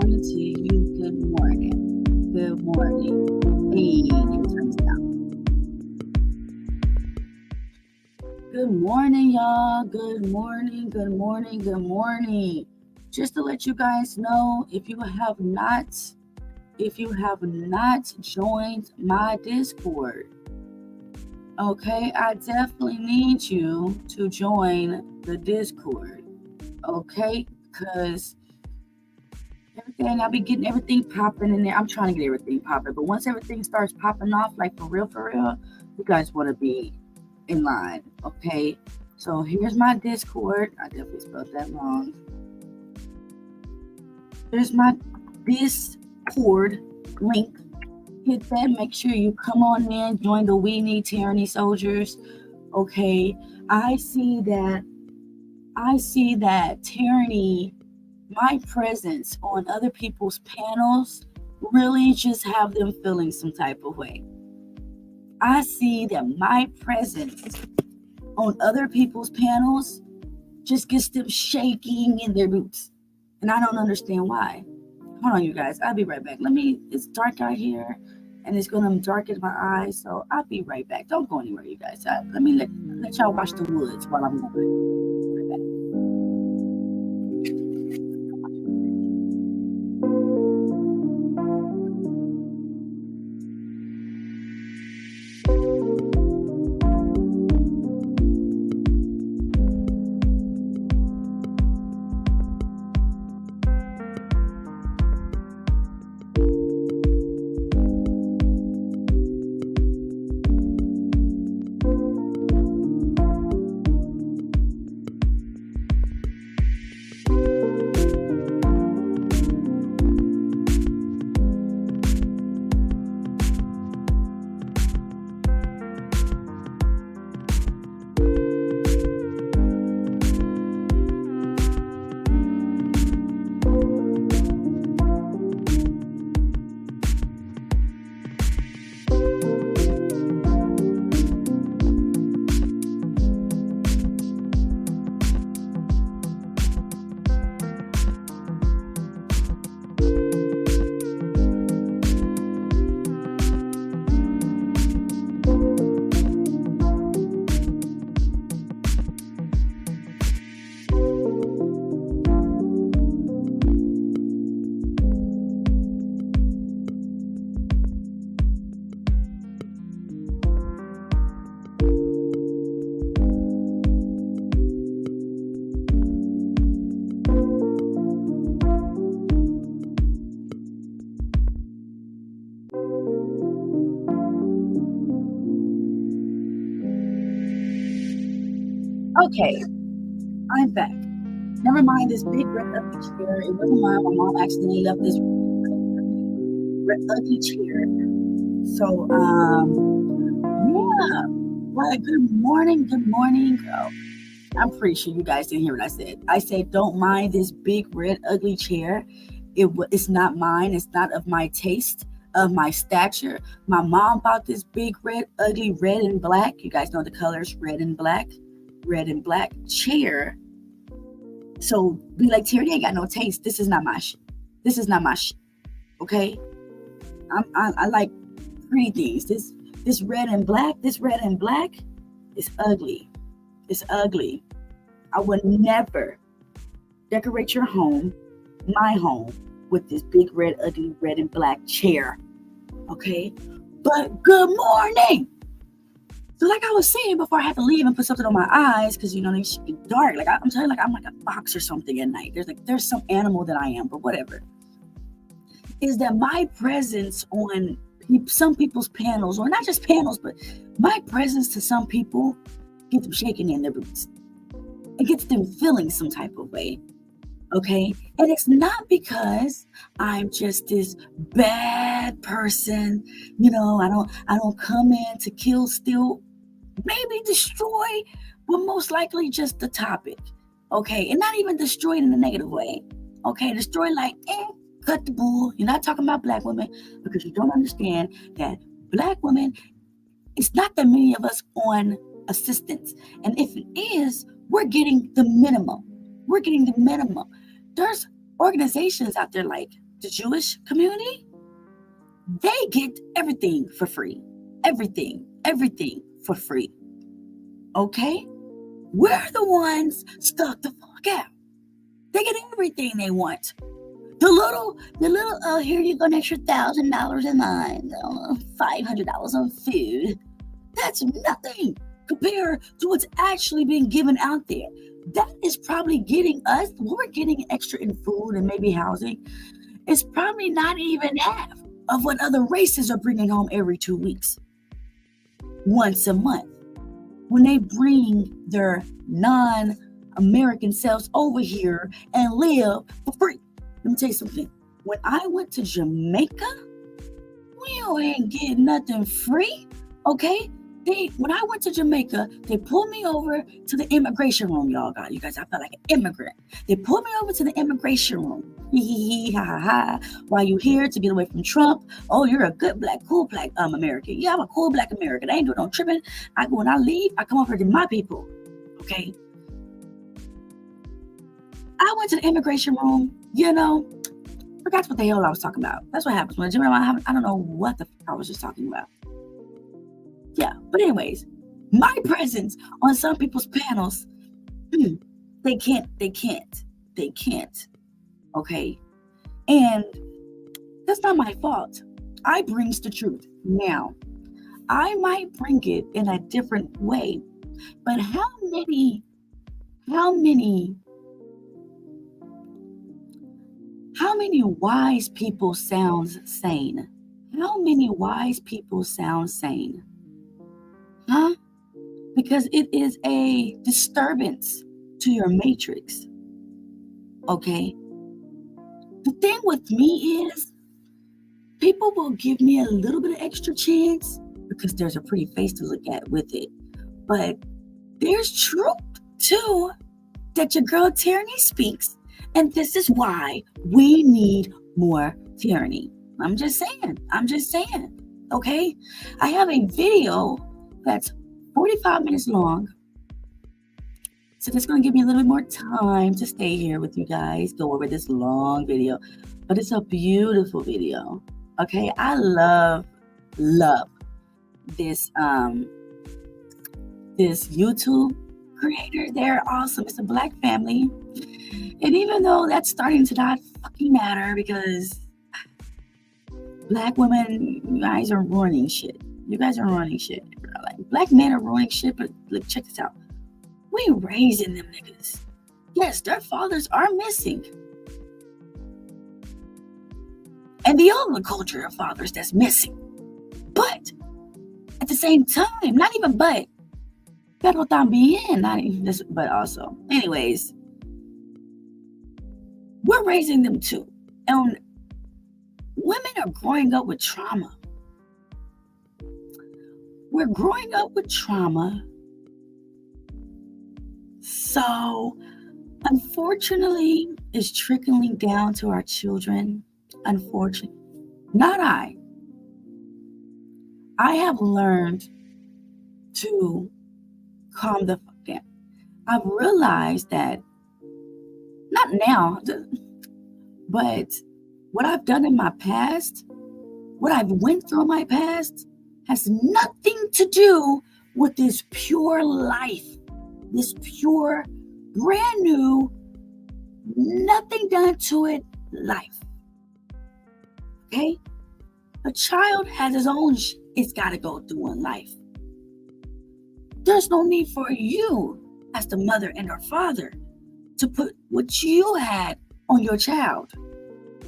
morning to you. Good morning. Good morning. Hey, let me turn this down. Good morning, y'all. Good morning. Good morning. Good morning. Just to let you guys know, if you have not joined my Discord, okay, I definitely need you to join the Discord, okay? Because I'll be getting everything popping in there. I'm trying to get everything popping, but once everything starts popping off, like for real, you guys want to be in line, okay? So here's my Discord. I definitely spelled that wrong. Here's my Discord link. Hit that. Make sure you come on in. Join the We Need Tyranny Soldiers. Okay. I see that tyranny, my presence on other people's panels really just have them feeling some type of way. I see that my presence on other people's panels just gets them shaking in their boots. And I don't understand why. Hold on, you guys. I'll be right back. It's dark out here and it's going to darken my eyes. So I'll be right back. Don't go anywhere, you guys. Let me let y'all watch the woods while I'm going. Right back. Okay, I'm back. Never mind this big red ugly chair. It wasn't mine. My mom accidentally left this red ugly chair. So, yeah. Well, good morning, girl. I'm pretty sure you guys didn't hear what I said. I said, don't mind this big red ugly chair. It's not mine. It's not of my taste, of my stature. My mom bought this big red ugly red and black. You guys know the colors red and black chair. So be like, Terry ain't got no taste. This is not my shit. Okay? I like pretty things. This red and black is ugly. It's ugly. I would never decorate your home, my home, with this big red ugly red and black chair. Okay? But good morning. So like I was saying before, I had to leave and put something on my eyes because, they should be dark. Like I'm telling you, like I'm like a fox or something at night. There's some animal that I am, but whatever. Is that my presence on some people's panels, or not just panels, but my presence to some people gets them shaking in their boots. It gets them feeling some type of way. Okay? And it's not because I'm just this bad person. I don't come in to kill, steal, maybe destroy, but most likely just the topic. Okay? And not even destroy it in a negative way. Okay? Destroy like, cut the bull. You're not talking about black women because you don't understand that black women, it's not that many of us on assistance. And if it is, we're getting the minimum. There's organizations out there like the Jewish community, they get everything for free. Everything for free. Okay? We're the ones stuck the fuck out. They get everything they want. The little, here you go, an extra $1,000 a month, $500 on food. That's nothing compared to what's actually being given out there. That is probably getting us, what we're getting extra in food and maybe housing, is probably not even half of what other races are bringing home every 2 weeks, once a month. When they bring their non-American selves over here and live for free. Let me tell you something. When I went to Jamaica, we ain't getting nothing free, okay? When I went to Jamaica, they pulled me over to the immigration room, y'all. God, you guys, I felt like an immigrant. They pulled me over to the immigration room. Why you here? To get away from Trump? Oh, you're a good black, cool black American. Yeah, I'm a cool black American. I ain't doing no tripping. When I leave, I come over to my people, okay? I went to the immigration room, forgot what the hell I was talking about. That's what happens when I don't know what the fuck I was just talking about. Yeah, but anyways, my presence on some people's panels, they can't, okay? And that's not my fault. I brings the truth. Now, I might bring it in a different way, but how many wise people sound sane? How many wise people sound sane? Huh? Because it is a disturbance to your matrix. Okay? The thing with me is, people will give me a little bit of extra chance because there's a pretty face to look at with it. But there's truth too that your girl Tyranny speaks. And this is why we need more tyranny. I'm just saying. Okay? I have a video that's 45 minutes long. So that's going to give me a little bit more time to stay here with you guys, go over this long video. But it's a beautiful video. Okay? I love this YouTube creator. They're awesome. It's a black family. And even though that's starting to not fucking matter because black women, you guys are ruining shit. Like, black men are ruining shit, but look, check this out. We raising them niggas. Yes, their fathers are missing. And the older culture of fathers that's missing. But at the same time, not even but, pero también, not even this, but also. Anyways, we're raising them too. And women are growing up with trauma. We're growing up with trauma. So, unfortunately, it's trickling down to our children. Unfortunately. Not I. I have learned to calm the fuck down. I've realized that, not now, but what I've done in my past, what I've went through in my past, has nothing to do with this pure life, this pure, brand new, nothing done to it life. Okay? A child has his own it's got to go through in life. There's no need for you, as the mother and her father, to put what you had on your child.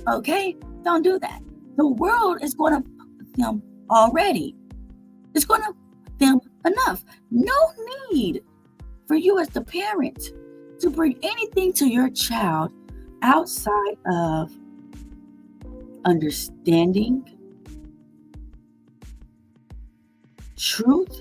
Okay? Don't do that. The world is going to put them already. It's going to put them enough. No need for you as the parent to bring anything to your child outside of understanding, truth,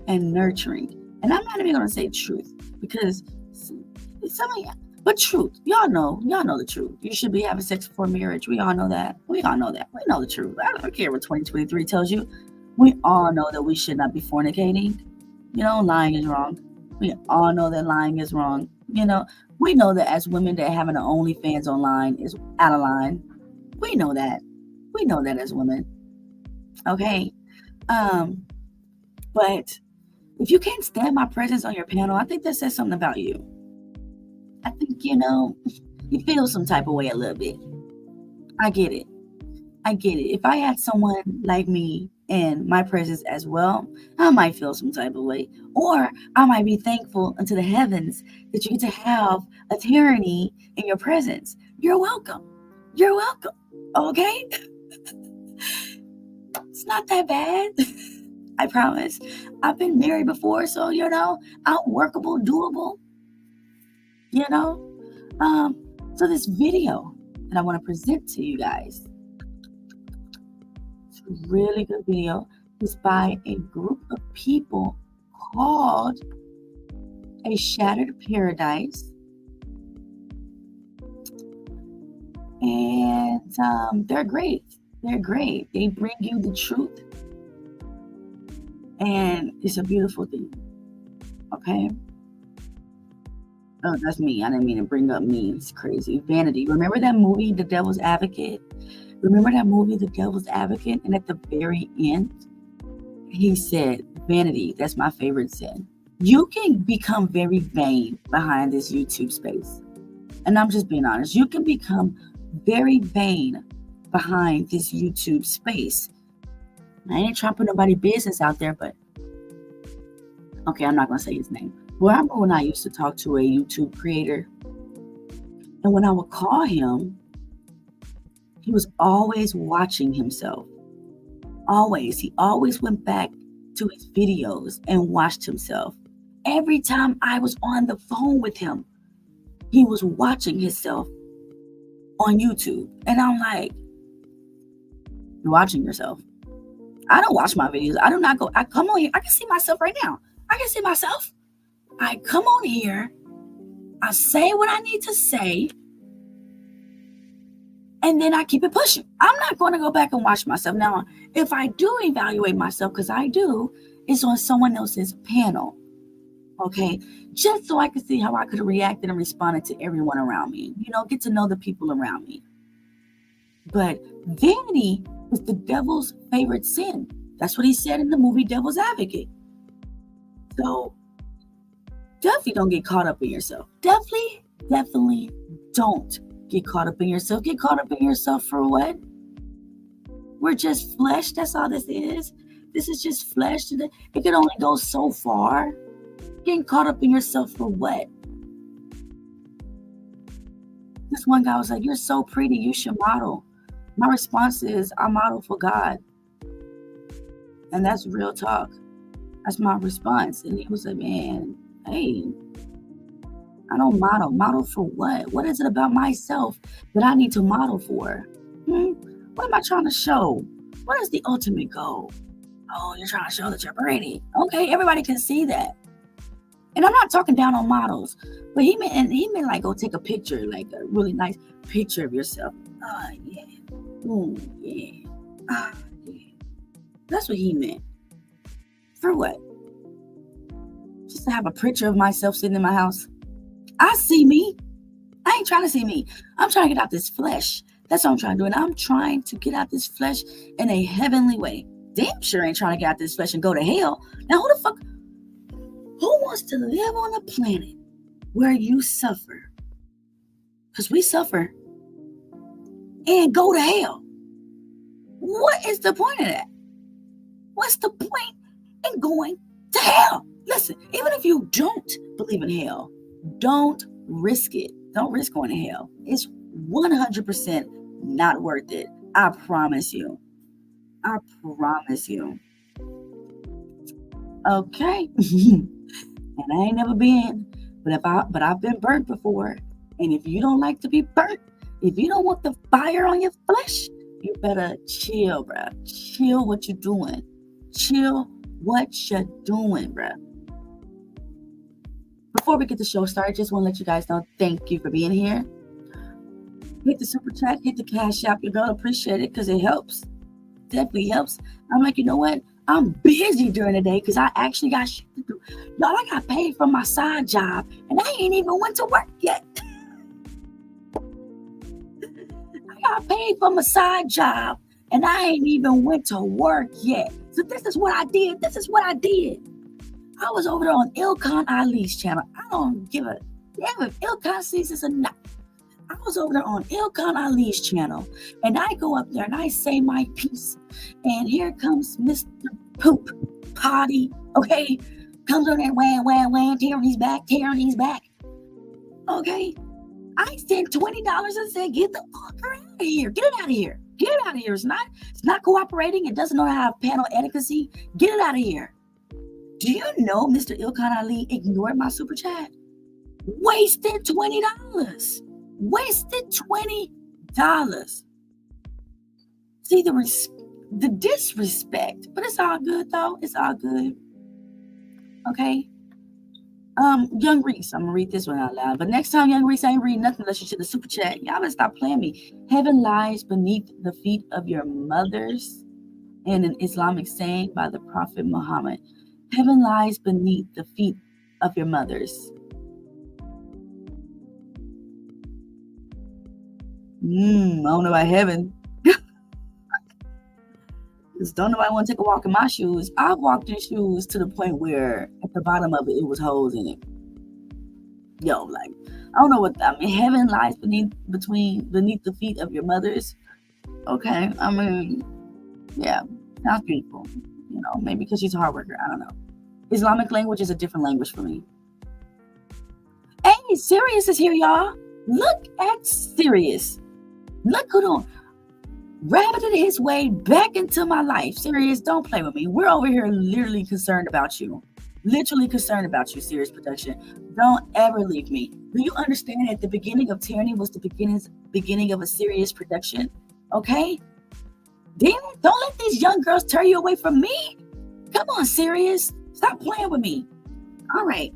and nurturing. And I'm not even going to say truth because some of you, but truth. Y'all know the truth. You should be having sex before marriage. We all know that. We know the truth. I don't care what 2023 tells you. We all know that we should not be fornicating. Lying is wrong. We all know that lying is wrong. We know that as women that having an OnlyFans online is out of line. We know that. We know that as women. Okay. But if you can't stand my presence on your panel, I think that says something about you. I think, you feel some type of way a little bit. I get it. If I had someone like me in my presence as well, I might feel some type of way. Or I might be thankful unto the heavens that you get to have a tyranny in your presence. You're welcome. You're welcome. Okay? It's not that bad. I promise. I've been married before, so, I'm workable, doable. So this video that I want to present to you guys, it's a really good video. It's by a group of people called A Shattered Paradise. And they're great. They're great. They bring you the truth. And it's a beautiful thing. Okay? Oh, that's me. I didn't mean to bring up me. It's crazy. Vanity. Remember that movie, The Devil's Advocate? And at the very end, he said, vanity, that's my favorite sin. You can become very vain behind this YouTube space. And I'm just being honest. You can become very vain behind this YouTube space. I ain't trying to put nobody's business out there, but okay, I'm not going to say his name. Well, I remember when I used to talk to a YouTube creator, and when I would call him, he was always watching himself. Always. He always went back to his videos and watched himself. Every time I was on the phone with him, he was watching himself on YouTube. And I'm like, you're watching yourself. I don't watch my videos. I do not go. I come on here. I can see myself right now. I can see myself. I come on here. I say what I need to say. And then I keep it pushing. I'm not going to go back and watch myself. Now, if I do evaluate myself, because I do, it's on someone else's panel. Okay? Just so I could see how I could have reacted and responded to everyone around me. Get to know the people around me. But vanity is the devil's favorite sin. That's what he said in the movie Devil's Advocate. So, definitely don't get caught up in yourself. Definitely don't get caught up in yourself. Get caught up in yourself for what? We're just flesh. That's all this is. This is just flesh. It can only go so far. Getting caught up in yourself for what? This one guy was like, you're so pretty. You should model. My response is, I model for God. And that's real talk. That's my response. And he was like, man, hey, I don't model. Model for what? What is it about myself that I need to model for? What am I trying to show? What is the ultimate goal? Oh, you're trying to show that you're pretty. Okay, everybody can see that. And I'm not talking down on models, but he meant like go take a picture, like a really nice picture of yourself. Oh, yeah. Oh, yeah. Ah, yeah. That's what he meant. For what? Just to have a picture of myself sitting in my house. I see me. I ain't trying to see me. I'm trying to get out this flesh. That's what I'm trying to do. And I'm trying to get out this flesh in a heavenly way. Damn sure ain't trying to get out this flesh and go to hell. Now, who wants to live on a planet where you suffer? Because we suffer and go to hell. What is the point of that? What's the point in going to hell? Listen, even if you don't believe in hell, don't risk it. Don't risk going to hell. It's 100% not worth it. I promise you. I promise you. Okay. And I ain't never been, but I've been burnt before. And if you don't like to be burnt, if you don't want the fire on your flesh, you better chill, bruh. Chill what you're doing. Chill what you're doing, bruh. Before we get the show started, just want to let you guys know, thank you for being here. Hit the super chat, hit the cash app. You're going to appreciate it because it helps. Definitely helps. I'm like, you know what? I'm busy during the day because I actually got shit to do. Y'all, I got paid for my side job and I ain't even went to work yet. I got paid for my side job, and I ain't even went to work yet. So this is what I did. I was over there on Ilkan Ali's channel. I don't give a damn if Ilkan sees this or not. I was over there on Ilkan Ali's channel, and I go up there and I say my piece. And here comes Mr. Poop Potty, okay? Comes on there, wham, tearing his back. Okay? I sent $20 and said, get the fucker out of here. Get it out of here. It's not cooperating. It doesn't know how to have panel etiquette. Get it out of here. Do you know Mr. Ilkan Ali ignored my super chat? Wasted $20. See the disrespect, but it's all good though. It's all good. Okay. Young Reese, I'm gonna read this one out loud. But next time, Young Reese, I ain't read nothing unless you should the super chat. Y'all better stop playing me. Heaven lies beneath the feet of your mothers, and an Islamic saying by the Prophet Muhammad. Heaven lies beneath the feet of your mothers. I don't know about heaven. Because don't nobody want to take a walk in my shoes. I've walked in shoes to the point where at the bottom of it was holes in it. Yo, like, I don't know what that means. Heaven lies beneath the feet of your mothers. Okay, I mean, yeah, sounds beautiful. You know, maybe because she's a hard worker. I don't know. Islamic language is a different language for me. Hey, Sirius is here, y'all. Look at Sirius. Look who done rabbited his way back into my life. Sirius, don't play with me. We're over here literally concerned about you. Sirius Production. Don't ever leave me. Do you understand that the beginning of tyranny was the beginning of a serious production? Okay? Damn, don't let these young girls tear you away from me. Come on, Sirius. Stop playing with me. All right.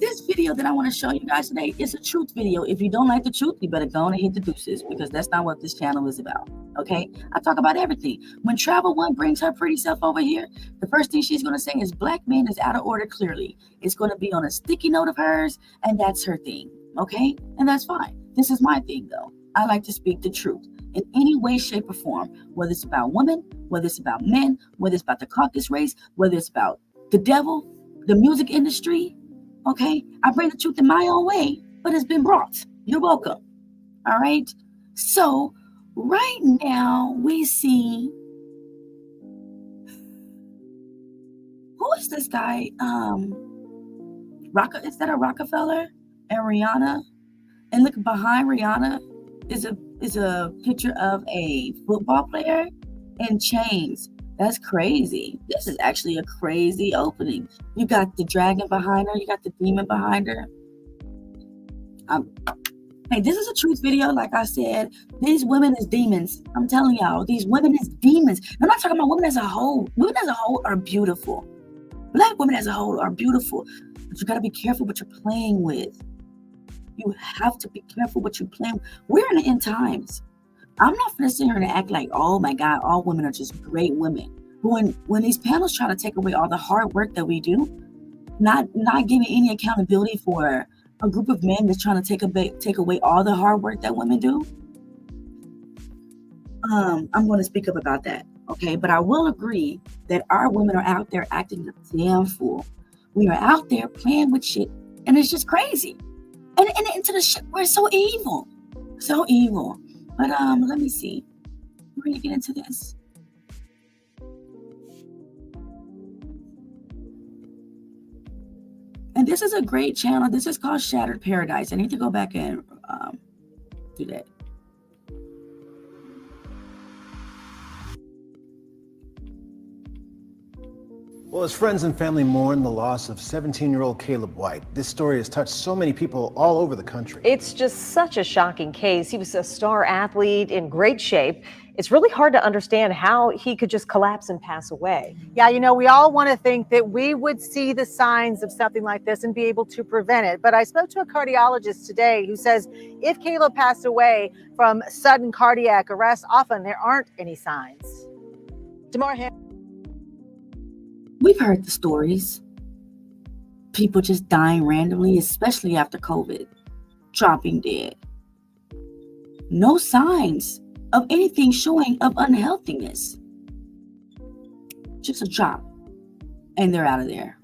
This video that I want to show you guys today is a truth video. If you don't like the truth, you better go on and hit the deuces, because that's not what this channel is about. Okay? I talk about everything. When Travel One brings her pretty self over here, the first thing she's going to say is black man is out of order clearly. It's going to be on a sticky note of hers, and that's her thing. Okay? And that's fine. This is my thing, though. I like to speak the truth in any way, shape, or form, whether it's about women, whether it's about men, whether it's about the caucus race, whether it's about the devil, the music industry. Okay, I bring the truth in my own way, but it's been brought. You're welcome. All right. So right now we see, who is this guy? Is that a Rockefeller and Rihanna? And look, behind Rihanna is a picture of a football player in chains. That's crazy. This is actually a crazy opening. You got the dragon behind her. You got the demon behind her. Hey, this is a truth video. Like I said, these women is demons. I'm telling y'all, these women is demons. I'm not talking about women as a whole. Women as a whole are beautiful. Black women as a whole are beautiful. But you got to be careful what you're playing with. You have to be careful what you're playing with. We're in the end times. I'm not going to sit here and act like, oh my God, all women are just great women. When these panels try to take away all the hard work that we do, not giving any accountability for a group of men that's trying to take away all the hard work that women do, I'm going to speak up about that. Okay, but I will agree that our women are out there acting a damn fool. We are out there playing with shit, and it's just crazy. And into the shit, we're so evil. But let me see. We're going to get into this. And this is a great channel. This is called Shattered Paradise. I need to go back and do that. Well, as friends and family mourn the loss of 17-year-old Caleb White, this story has touched so many people all over the country. It's just such a shocking case. He was a star athlete in great shape. It's really hard to understand how he could just collapse and pass away. Yeah, you know, we all want to think that we would see the signs of something like this and be able to prevent it. But I spoke to a cardiologist today who says if Caleb passed away from sudden cardiac arrest, often there aren't any signs. We've heard the stories. People just dying randomly, especially after COVID, dropping dead. no signs of anything showing of unhealthiness. Just a chop, and they're out of there.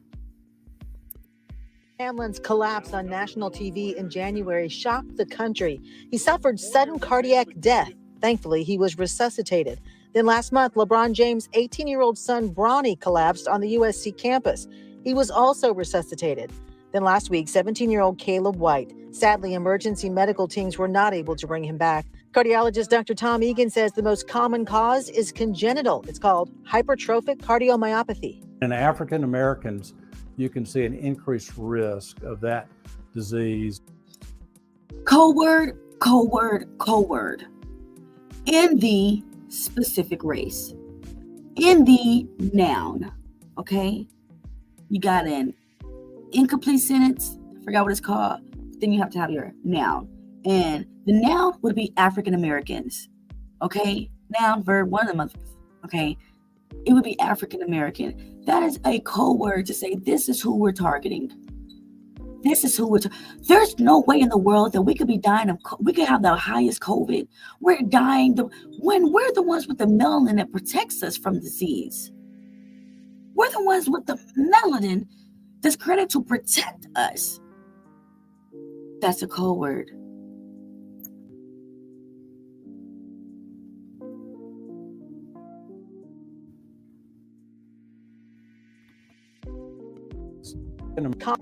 Hamlin's collapse on national TV in January shocked the country. He suffered sudden cardiac death. Thankfully, he was resuscitated. Then last month, LeBron James' 18-year-old son, Bronny, collapsed on the USC campus. He was also resuscitated. Then last week, 17-year-old Caleb White. Sadly, emergency medical teams were not able to bring him back. Cardiologist Dr. Tom Egan says the most common cause is congenital. It's called hypertrophic cardiomyopathy. In African Americans, you can see an increased risk of that disease. Code word. In the specific race. In the noun, okay? You got an incomplete sentence, I forgot what it's called. Then you have to have your noun. And the noun would be African Americans, okay? Noun, verb, one of them, okay? It would be African American. That is a code word to say this is who we're targeting. This is who there's no way in the world that we could be dying of, we could have the highest COVID. We're dying when we're the ones with the melanin that protects us from disease. We're the ones with the melanin that's created to protect us. That's a code word.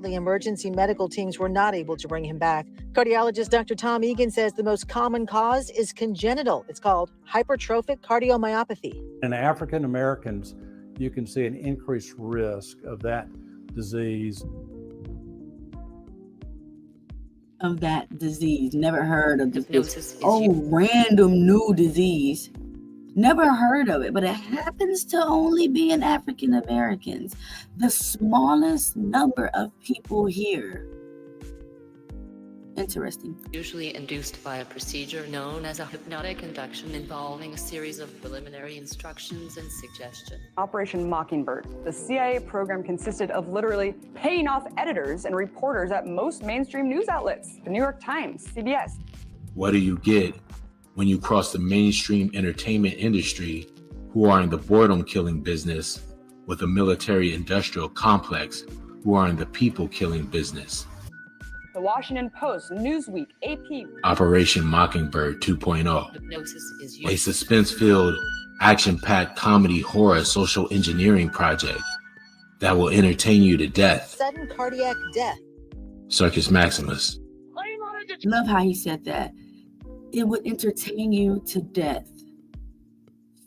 The emergency medical teams were not able to bring him back. Cardiologist Dr. Tom Egan says the most common cause is congenital. It's called hypertrophic cardiomyopathy. In African Americans, you can see an increased risk of that disease. Never heard of this. Random new disease. Never heard of it, but it happens to only be in African Americans. The smallest number of people here. Interesting. Usually induced by a procedure known as a hypnotic induction involving a series of preliminary instructions and suggestion. Operation Mockingbird. The CIA program consisted of literally paying off editors and reporters at most mainstream news outlets, the New York Times, CBS. What do you get when you cross the mainstream entertainment industry, who are in the boredom-killing business, with a military-industrial complex, who are in the people-killing business? The Washington Post, Newsweek, AP. Operation Mockingbird 2.0. Hypnosis is A suspense-filled, action-packed comedy horror social engineering project that will entertain you to death. Sudden cardiac death. Circus Maximus. Love how he said that. It would entertain you to death.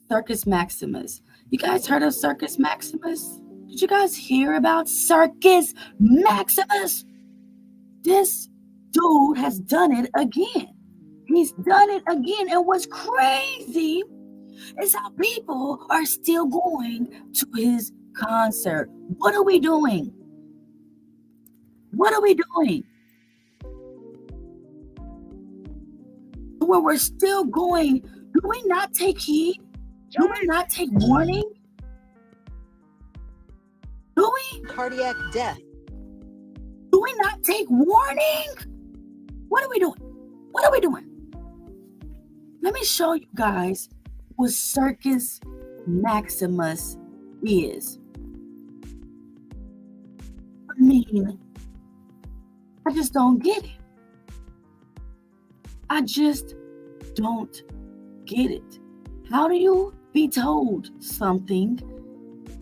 Circus Maximus. You guys heard of Circus Maximus? Did you guys hear about Circus Maximus? This dude has done it again. He's done it again. And what's crazy is how people are still going to his concert. What are we doing? What are we doing? When we're still going, do we not take heed? Do we not take warning? Do we? Cardiac death. Do we not take warning? What are we doing? What are we doing? Let me show you guys what Circus Maximus is. I mean, I just don't get it. I just don't get it. How do you be told something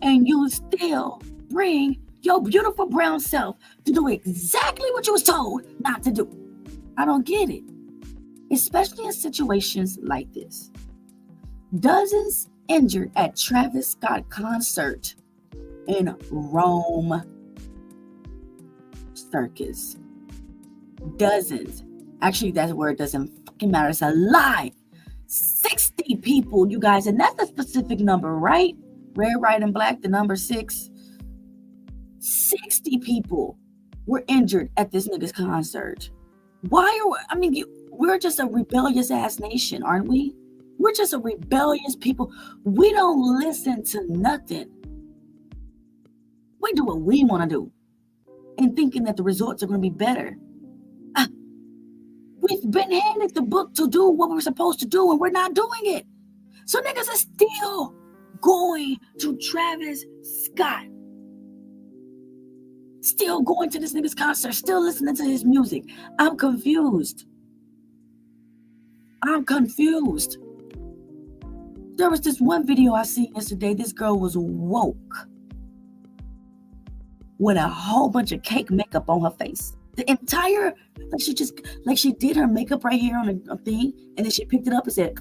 and you still bring your beautiful brown self to do exactly what you was told not to do? I don't get it. Especially in situations like this. Dozens injured at Travis Scott concert in Rome. Circus. Dozens. Actually, that word doesn't fucking matter. It's a lie. 60 people, you guys, and that's a specific number, right? Red, white, and black, the number 6. 60 people were injured at this nigga's concert. We're just a rebellious ass nation, aren't we? We're just a rebellious people. We don't listen to nothing. We do what we want to do and thinking that the results are going to be better. We've been handed the book to do what we're supposed to do, and we're not doing it. So niggas are still going to Travis Scott. Still going to this nigga's concert, still listening to his music. I'm confused. There was this one video I seen yesterday. This girl was woke with a whole bunch of cake makeup on her face. The entire, she did her makeup right here on a thing, and then she picked it up and said,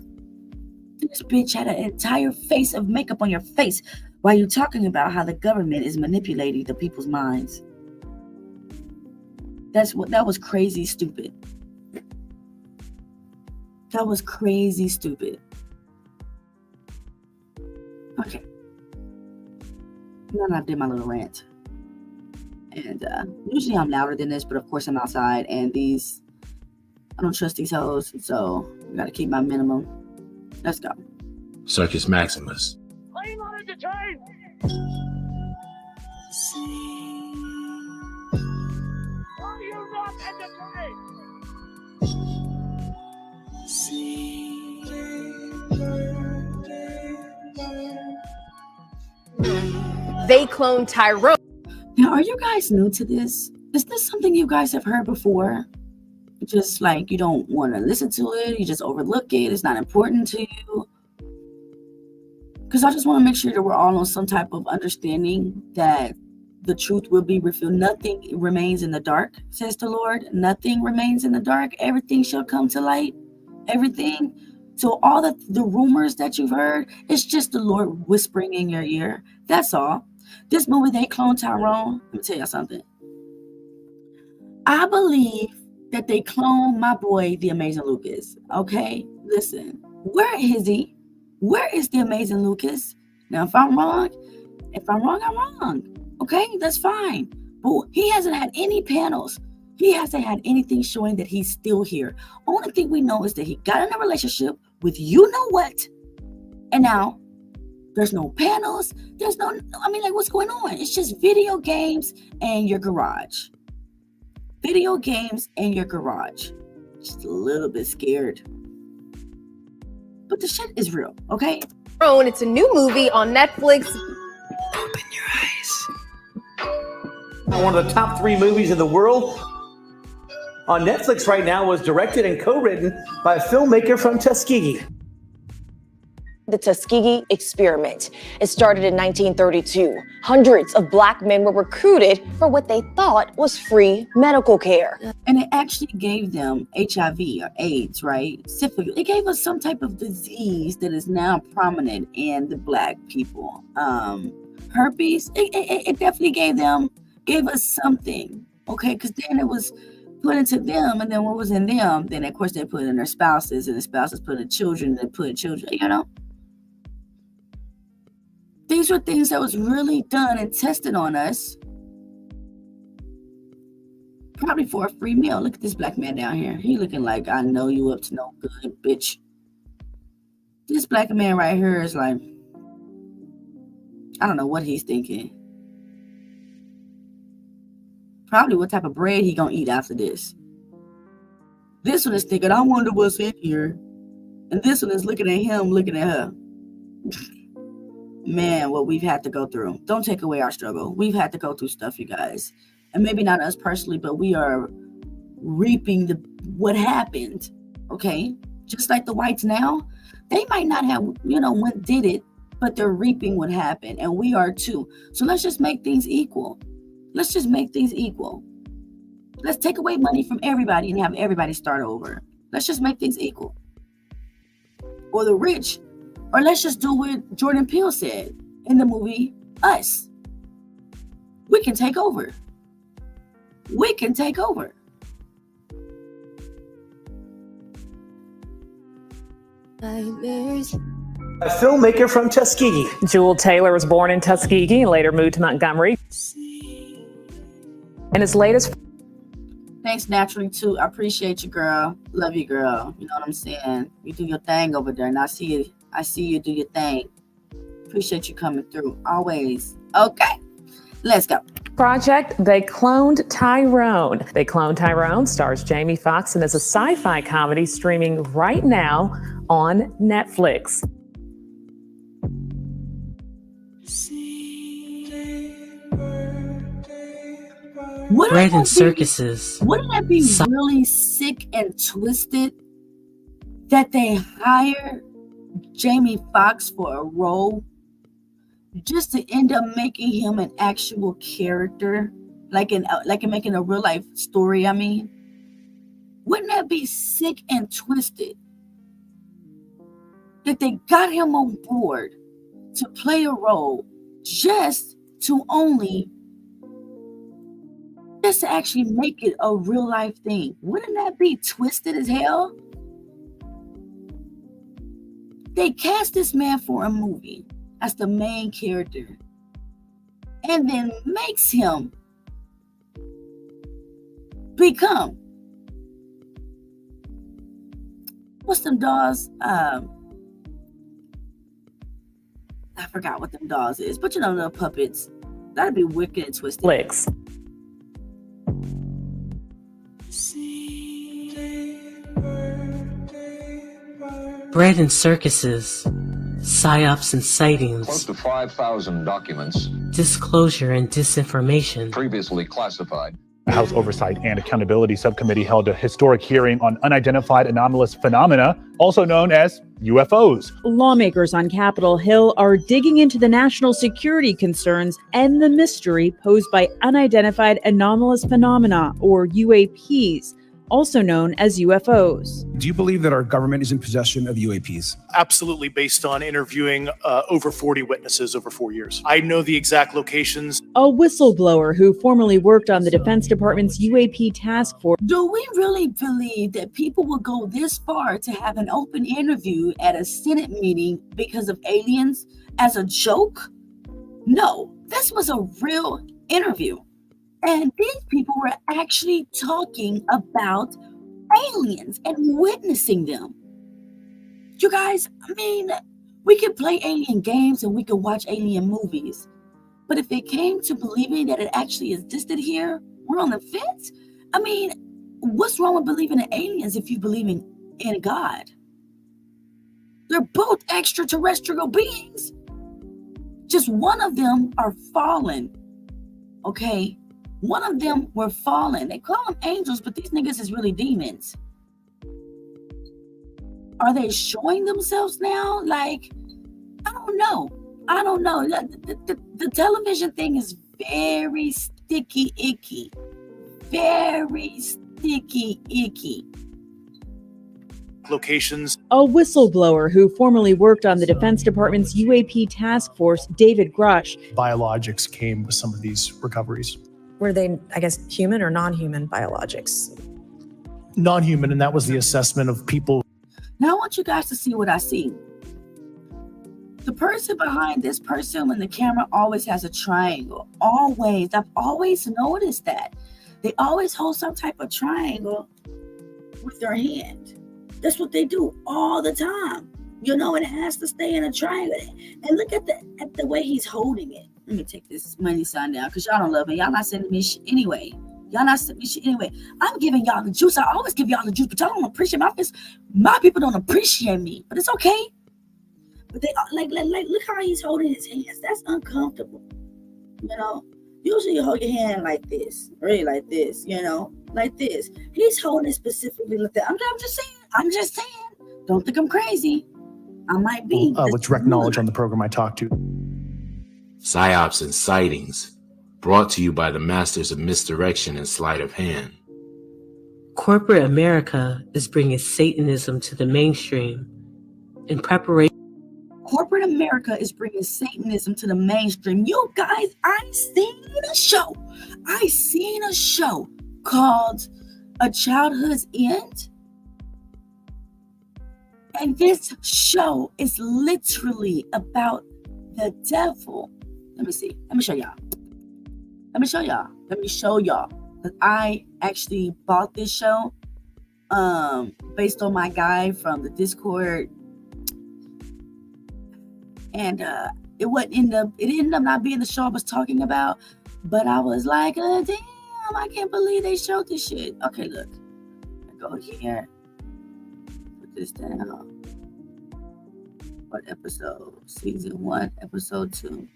this bitch had an entire face of makeup on your face while you're talking about how the government is manipulating the people's minds. That was crazy stupid. That was crazy stupid. Okay. Then I did my little rant. And usually I'm louder than this, but of course I'm outside, and I don't trust these hoes, so I gotta keep my minimum. Let's go. Circus Maximus. Are you not entertained? Are you not entertained? They cloned Tyrone. Now, are you guys new to this? Is this something you guys have heard before? Just like you don't want to listen to it, you just overlook it, it's not important to you? Because I just want to make sure that we're all on some type of understanding that the truth will be revealed. Nothing remains in the dark, says the Lord. Nothing remains in the dark. Everything shall come to light. Everything. So all the rumors that you've heard, it's just the Lord whispering in your ear. That's all. This movie, They Cloned Tyrone. Let me tell you something. I believe that they cloned my boy, the Amazing Lucas. Okay? Listen. Where is he? Where is the Amazing Lucas? Now, if I'm wrong, I'm wrong. Okay? That's fine. But he hasn't had any panels. He hasn't had anything showing that he's still here. Only thing we know is that he got in a relationship with you know what. And now, there's no panels. There's no, what's going on? It's just video games and your garage. Video games and your garage. Just a little bit scared. But the shit is real, okay? It's a new movie on Netflix. Open your eyes. One of the top 3 movies in the world on Netflix right now was directed and co-written by a filmmaker from Tuskegee. The Tuskegee Experiment. It started in 1932. Hundreds of Black men were recruited for what they thought was free medical care. And it actually gave them HIV or AIDS, right? Syphilis. It gave us some type of disease that is now prominent in the Black people. Herpes. It definitely gave us something, okay? Because then it was put into them, and then what was in them, then of course they put in their spouses, and the spouses put in children, and they put in children, you know? These were things that was really done and tested on us. Probably for a free meal. Look at this Black man down here. He looking like, I know you up to no good, bitch. This Black man right here is like, I don't know what he's thinking. Probably what type of bread he gonna eat after this. This one is thinking, I wonder what's in here. And this one is looking at him, looking at her. Man, what we've had to go through. Don't take away our struggle. We've had to go through stuff, you guys. And maybe not us personally, but we are reaping what happened. Okay? Just like the whites now, they might not have, when did it, but they're reaping what happened. And we are too. So let's just make things equal. Let's just make things equal. Let's take away money from everybody and have everybody start over. Let's just make things equal. Or the rich. Or let's just do what Jordan Peele said in the movie Us. We can take over. We can take over. Nightmares. A filmmaker from Tuskegee. Jewel Taylor was born in Tuskegee and later moved to Montgomery. And his latest. Thanks, Naturally, too. I appreciate you, girl. Love you, girl. You know what I'm saying? You do your thing over there, and I see you do your thing. Appreciate you coming through. Always. Okay. Let's go. Project They Cloned Tyrone. They Cloned Tyrone stars Jamie Foxx and is a sci-fi comedy streaming right now on Netflix. Bread and circuses. Wouldn't that be really sick and twisted that they hire Jamie Foxx for a role just to end up making him an actual character, like making a real life story? I mean, wouldn't that be sick and twisted that they got him on board to play a role just to actually make it a real life thing? Wouldn't that be twisted as hell? They cast this man for a movie as the main character and then makes him become, what's them dolls? I forgot what them dolls is, but you know, the puppets. That'd be wicked and twisted. Netflix. Bread and circuses, psyops and sightings, Close to 5,000 documents, disclosure and disinformation. previously classified. The House Oversight and Accountability Subcommittee held a historic hearing on unidentified anomalous phenomena, also known as UFOs. Lawmakers on Capitol Hill are digging into the national security concerns and the mystery posed by unidentified anomalous phenomena, or UAPs, also known as UFOs. Do you believe that our government is in possession of UAPs? Absolutely, based on interviewing over 40 witnesses over 4 years. I know the exact locations. A whistleblower who formerly worked on the Defense Department's UAP task force. Do we really believe that people will go this far to have an open interview at a Senate meeting because of aliens as a joke? No, this was a real interview. And these people were actually talking about aliens and witnessing them. You guys, I mean, we can play alien games and we can watch alien movies. But if it came to believing that it actually existed here, we're on the fence. I mean, what's wrong with believing in aliens if you believe in God? They're both extraterrestrial beings. Just one of them are fallen, okay? One of them were fallen. They call them angels, but these niggas is really demons. Are they showing themselves now? Like, I don't know. The television thing is very sticky, icky. Very sticky, icky. Locations. A whistleblower who formerly worked on the Defense Department's UAP task force, David Grush. Biologics came with some of these recoveries. Were they, I guess, human or non-human biologics? Non-human, and that was the assessment of people. Now I want you guys to see what I see. The person behind this person when the camera always has a triangle. Always. I've always noticed that. They always hold some type of triangle with their hand. That's what they do all the time. You know, it has to stay in a triangle. And look at the way he's holding it. Let me take this money sign down because y'all don't love me. Y'all not sending me shit anyway. I'm giving y'all the juice. I always give y'all the juice, but y'all don't appreciate my people don't appreciate me. But it's okay. But they like look how he's holding his hands. That's uncomfortable. You know, usually you hold your hand like this, really like this. You know, like this. He's holding it specifically like that. I'm just saying. Don't think I'm crazy. I might be. With direct knowledge on the program I talked to. Psyops and sightings, brought to you by the masters of misdirection and sleight of hand. Corporate America is bringing Satanism to the mainstream in preparation. Corporate America is bringing Satanism to the mainstream. You guys, I seen a show called A Childhood's End. And this show is literally about the devil. Let me see. Let me show y'all. Because I actually bought this show based on my guy from the Discord. And it ended up not being the show I was talking about. But I was like, damn, I can't believe they showed this shit. Okay, look. I go here. Put this down. What episode? Season 1, episode 2.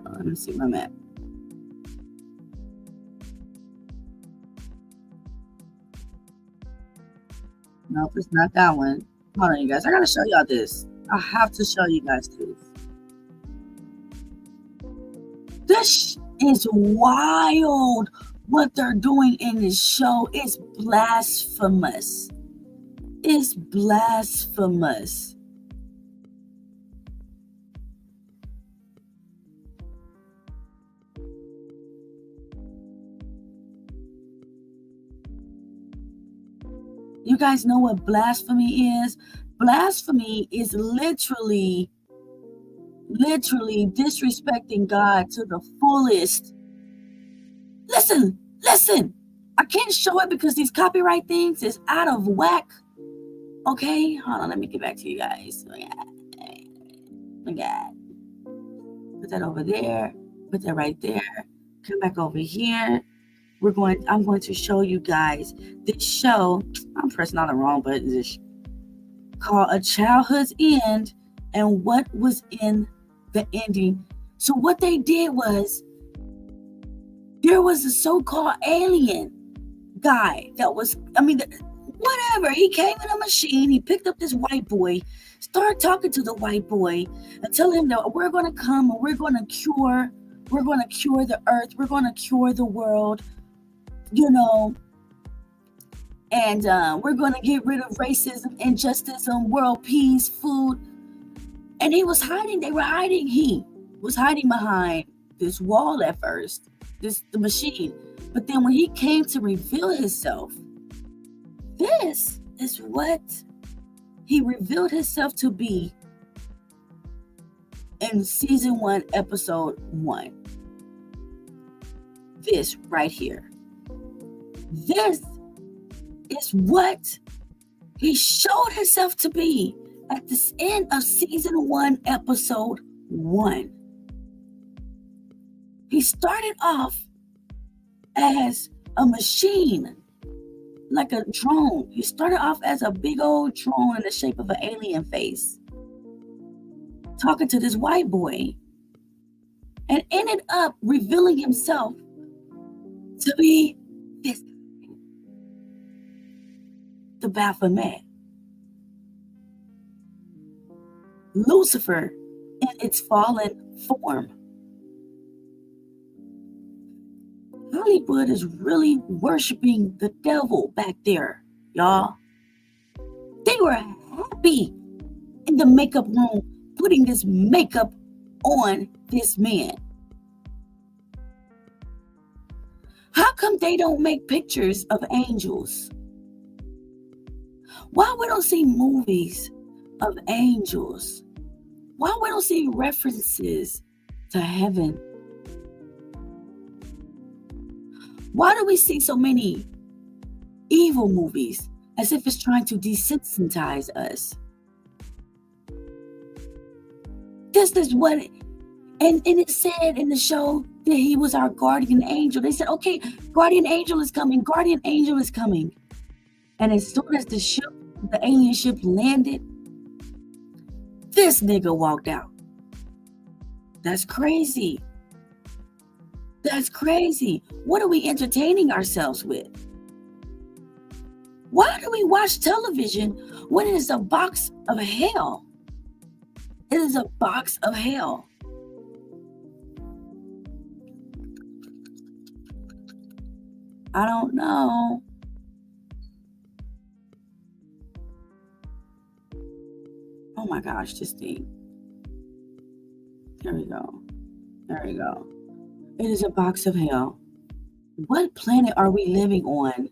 Let me see my map. Nope, it's not that one. Hold on, you guys. I gotta show y'all this. I have to show you guys this. This is wild. What they're doing in this show is blasphemous. It's blasphemous. You guys know what blasphemy is? Blasphemy is literally disrespecting God to the fullest. Listen. I can't show it because these copyright things is out of whack. Okay, hold on. Let me get back to you guys. Okay. Put that over there. Put that right there. Come back over here. I'm going to show you guys this show. I'm pressing on the wrong button. This called A Childhood's End, and what was in the ending. So what they did was, there was a so-called alien guy that was, whatever. He came in a machine. He picked up this white boy, started talking to the white boy, and telling him that we're going to come and we're going to cure the earth. We're going to cure the world. And we're going to get rid of racism, injustice, and world peace, food. And he was hiding. He was hiding behind this wall at first, the machine. But then when he came to reveal himself, this is what he revealed himself to be in season 1, episode 1. This right here. This is what he showed himself to be at the end of season 1, episode 1. He started off as a machine, like a drone. He started off as a big old drone in the shape of an alien face, talking to this white boy, and ended up revealing himself to be this, the Baphomet, Lucifer in its fallen form. Hollywood is really worshiping the devil back there, y'all. They were happy in the makeup room putting this makeup on this man. How come they don't make pictures of angels? Why we don't see movies of angels? Why we don't see references to heaven? Why do we see so many evil movies as if it's trying to desensitize us? This is what, and it said in the show that he was our guardian angel. They said, okay, guardian angel is coming. Guardian angel is coming. And as soon as the alien ship landed, this nigga walked out. That's crazy. That's crazy. What are we entertaining ourselves with? Why do we watch television when it is a box of hell? It is a box of hell. I don't know. Oh my gosh, this thing. There we go. There we go. It is a box of hell. What planet are we living on?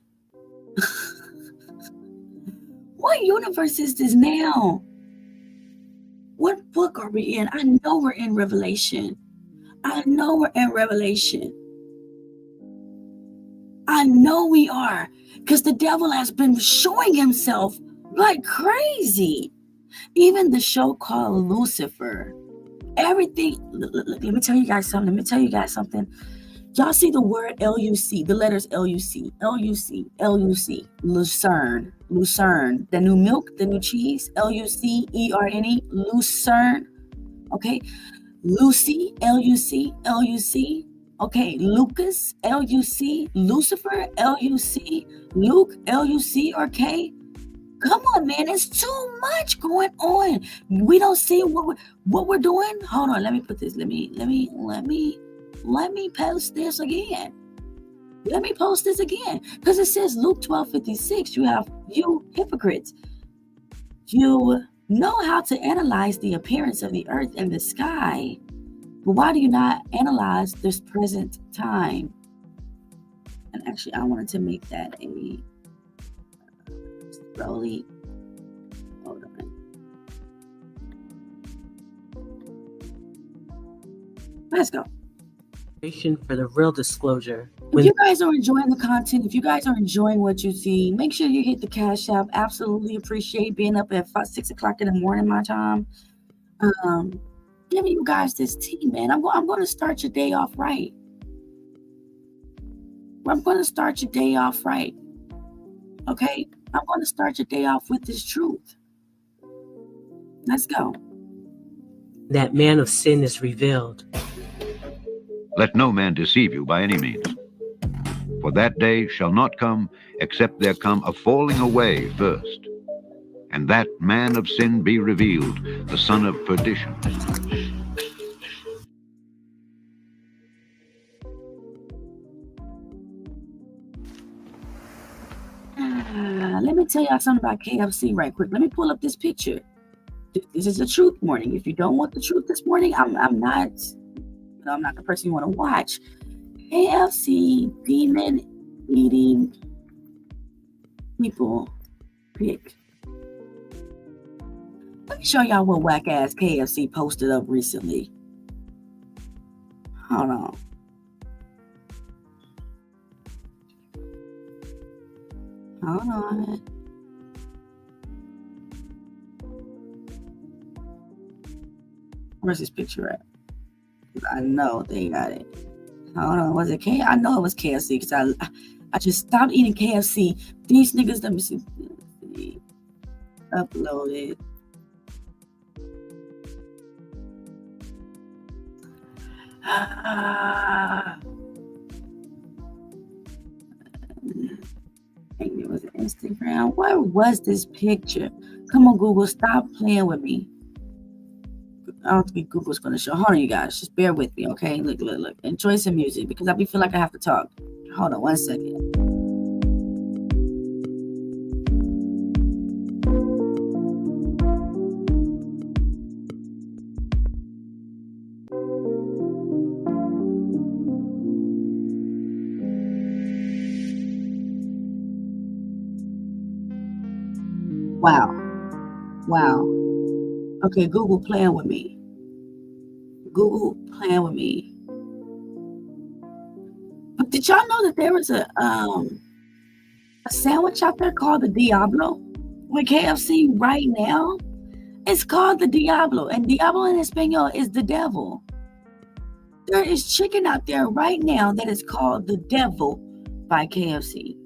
What universe is this now? What book are we in? I know we're in Revelation. I know we're in Revelation. I know we are, because the devil has been showing himself like crazy. Even the show called Lucifer Everything. Look, let me tell you guys something. Y'all see the word LUC, the letters LUC, Lucerne, the new milk, the new cheese, LUCERNE, Lucerne, okay? Lucy, LUC, okay? Lucas, LUC, Lucifer, LUC, Luke, LUCRK. Come on, man, it's too much going on. We don't see what we're doing. Hold on, let me put this. Let me post this again. Let me post this again. Because it says Luke 12:56. You hypocrites. You know how to analyze the appearance of the earth and the sky. But why do you not analyze this present time? And actually, I wanted to make that a slowly. Hold on. Let's go. For the real disclosure. If you guys are enjoying the content, if you guys are enjoying what you see, make sure you hit the Cash App. Absolutely appreciate being up at 6 o'clock in the morning, my time. Giving you guys this tea, man. I'm going to start your day off right. I'm going to start your day off right. Okay? I'm going to start your day off with this truth. Let's go. That man of sin is revealed. Let no man deceive you by any means. For that day shall not come, except there come a falling away first, and that man of sin be revealed, the son of perdition. Let me tell y'all something about KFC right quick. Let me pull up this picture. This is the truth morning. If you don't want the truth this morning, I'm not the person you want to watch. KFC demon eating people pick. Let me show y'all what whack ass KFC posted up recently. Hold on. Where's this picture at? I know they got it. Hold on, was it KFC? I know it was KFC because I just stopped eating KFC. These niggas, let me see. Uploaded. I think it was Instagram. Where was this picture? Come on, Google, stop playing with me. I don't think Google's going to show. Hold on, you guys. Just bear with me, okay? Look. Enjoy some music because I feel like I have to talk. Hold on 1 second. Wow. Okay, Google playing with me. But did y'all know that there was a sandwich out there called the Diablo with KFC right now? It's called the Diablo, and Diablo in Espanol is the devil. There is chicken out there right now that is called the devil by KFC.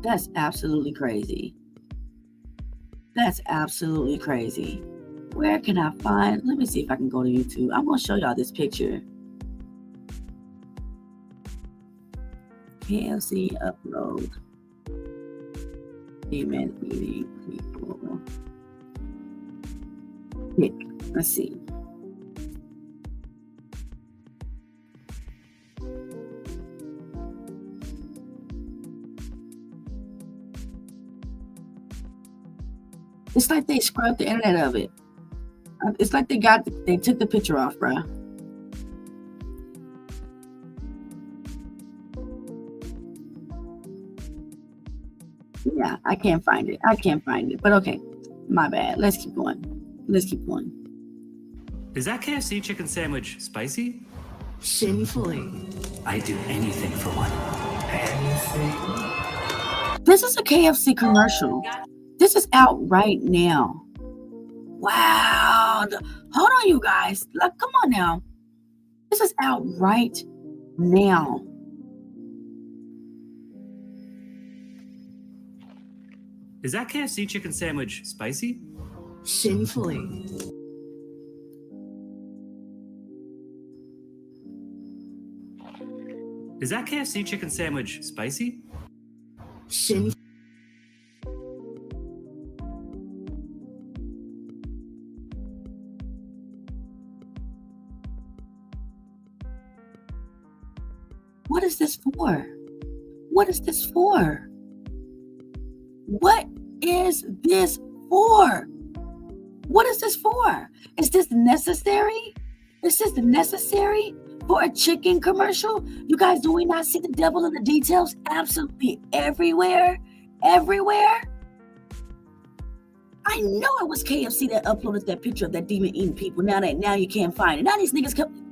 That's absolutely crazy. Where can I find? Let me see if I can go to YouTube. I'm going to show y'all this picture. KFC upload. Demon eating people. Pick. Let's see. It's like they scrubbed the internet of it. It's like they took the picture off, bro. Yeah, I can't find it. But okay, my bad. Let's keep going. Is that KFC chicken sandwich spicy? Sinfully. I'd do anything for one. This is a KFC commercial. This is out right now. Wow. Hold on, you guys. Look, come on now. This is out right now. Is that KFC chicken sandwich spicy? Sinfully. Is that KFC chicken sandwich spicy? Sin. What is this for? What is this for? What is this for? What is this for? Is this necessary? Is this necessary for a chicken commercial? You guys, do we not see the devil in the details absolutely everywhere? Everywhere? I know it was KFC that uploaded that picture of that demon eating people. Now you can't find it. Now these niggas come.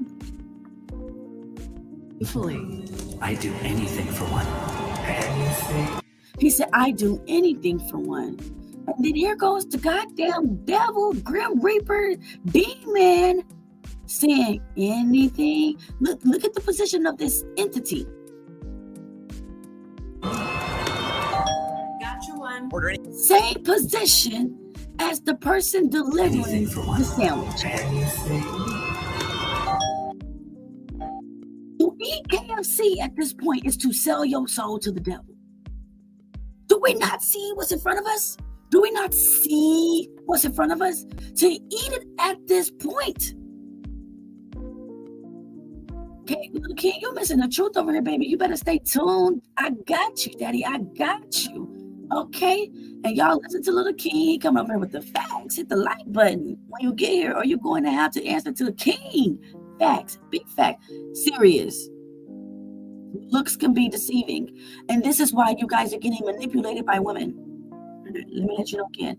I'd do anything for one. Anything. He said, I do anything for one. And then here goes the goddamn devil, Grim Reaper, demon, saying anything. Look at the position of this entity. Got you one. Order any. Same position as the person delivering the sandwich. To eat KFC at this point is to sell your soul to the devil. Do we not see what's in front of us? Do we not see what's in front of us? To eat it at this point. Okay, King, you're missing the truth over here, baby. You better stay tuned. I got you, Daddy. I got you. Okay? And y'all listen to Little King. He come over here with the facts. Hit the like button when you get here, or you're going to have to answer to the King. Facts. Big fact. Serious. Looks can be deceiving. And this is why you guys are getting manipulated by women. Let me let you know again.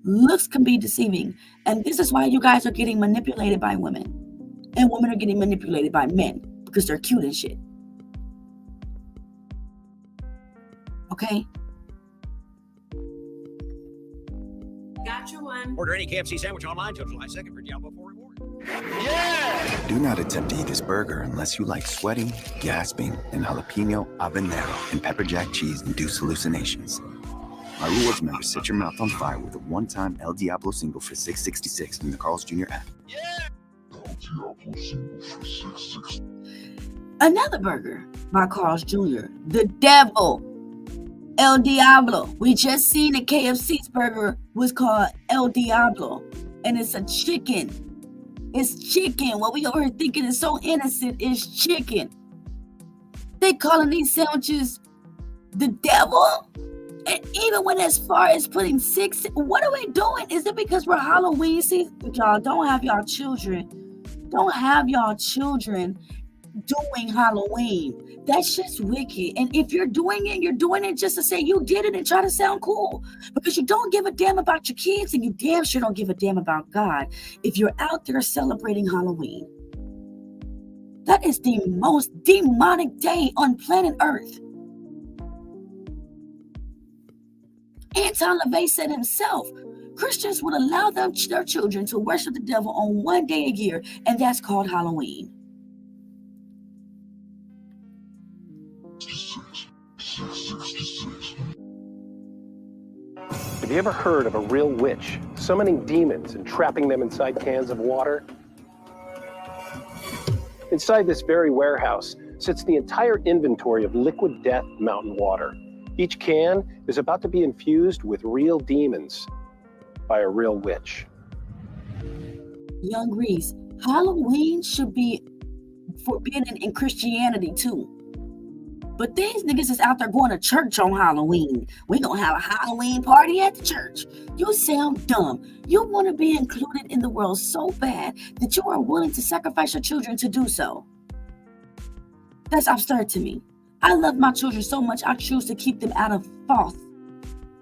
Looks can be deceiving. And this is why you guys are getting manipulated by women. And women are getting manipulated by men because they're cute and shit. Okay? Got you one. Order any KFC sandwich online till July 2nd for Diablo 4 reward. Do not attempt to eat this burger unless you like sweating, gasping, and jalapeno, habanero, and pepper jack cheese induced hallucinations. My rewards members set your mouth on fire with a one-time El Diablo single for $6.66 in the Carl's Jr. app. Another burger by Carl's Jr. The devil. El Diablo. We just seen a KFC's burger was called El Diablo. And it's a chicken. It's chicken. What we over here thinking is so innocent is chicken. They calling these sandwiches the devil? And even when as far as putting six, what are we doing? Is it because we're Halloween season? Y'all don't have y'all children. Don't have y'all children doing Halloween. That's just wicked. And if you're doing it just to say you did it and try to sound cool. Because you don't give a damn about your kids and you damn sure don't give a damn about God if you're out there celebrating Halloween. That is the most demonic day on planet Earth. Anton LaVey said himself, Christians would allow their children to worship the devil on one day a year, and that's called Halloween. Have you ever heard of a real witch summoning demons and trapping them inside cans of water? Inside this very warehouse sits the entire inventory of liquid death mountain water. Each can is about to be infused with real demons by a real witch. Young Reese, Halloween should be forbidden in Christianity too. But these niggas is out there going to church on Halloween. We gonna have a Halloween party at the church. You sound dumb. You want to be included in the world so bad that you are willing to sacrifice your children to do so. That's absurd to me. I love my children so much, I choose to keep them out of false.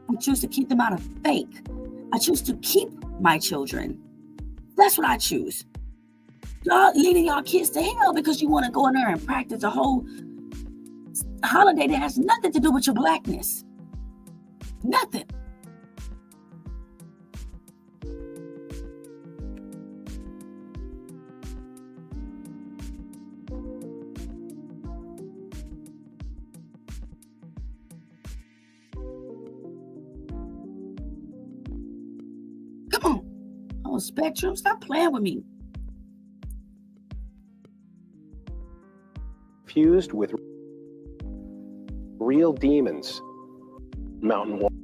I choose to keep them out of fake. I choose to keep my children. That's what I choose. Y'all leading y'all kids to hell because you want to go in there and practice a whole holiday that has nothing to do with your blackness. Nothing. on, Spectrum. Stop playing with me. Fused with real demons. Mountain water.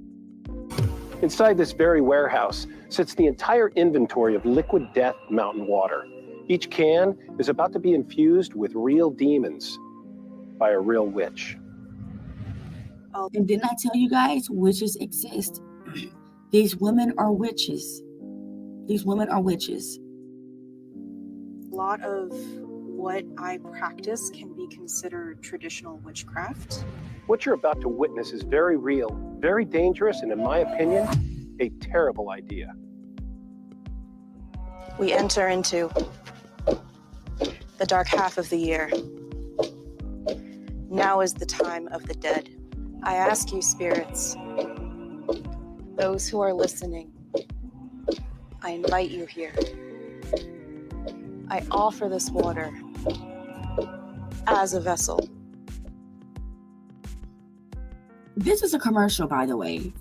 Inside this very warehouse sits the entire inventory of liquid death mountain water. Each can is about to be infused with real demons by a real witch. And didn't I tell you guys, witches exist? These women are witches. These women are witches. A lot of what I practice can be considered traditional witchcraft. What you're about to witness is very real, very dangerous, and in my opinion, a terrible idea. We enter into the dark half of the year. Now is the time of the dead. I ask you, spirits, those who are listening, I invite you here. I offer this water as a vessel. This is a commercial, by the way,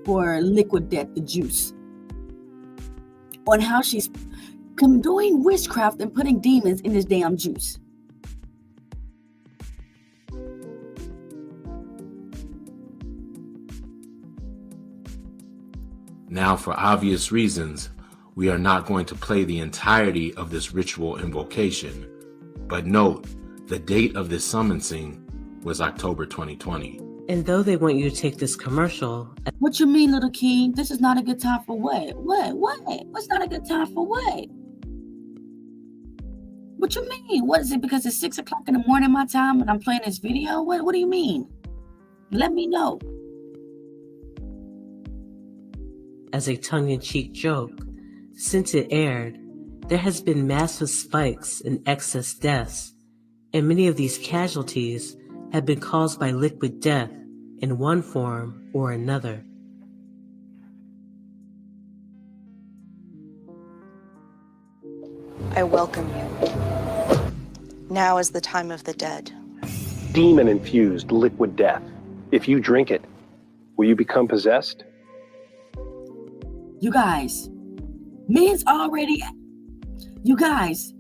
for Liquid Death, the juice, on how she's doing witchcraft and putting demons in this damn juice. Now, for obvious reasons, we are not going to play the entirety of this ritual invocation, but note, the date of this summoning was October 2020. And though they want you to take this commercial... What you mean, little king? This is not a good time for what? What? What's not a good time for what? What you mean? What is it, because it's 6 o'clock in the morning my time and I'm playing this video? What do you mean? Let me know. As a tongue-in-cheek joke, since it aired, there has been massive spikes in excess deaths, and many of these casualties have been caused by liquid death in one form or another. I welcome you. Now is the time of the dead. Demon-infused liquid death. If you drink it, will you become possessed? You guys, men's already, you guys,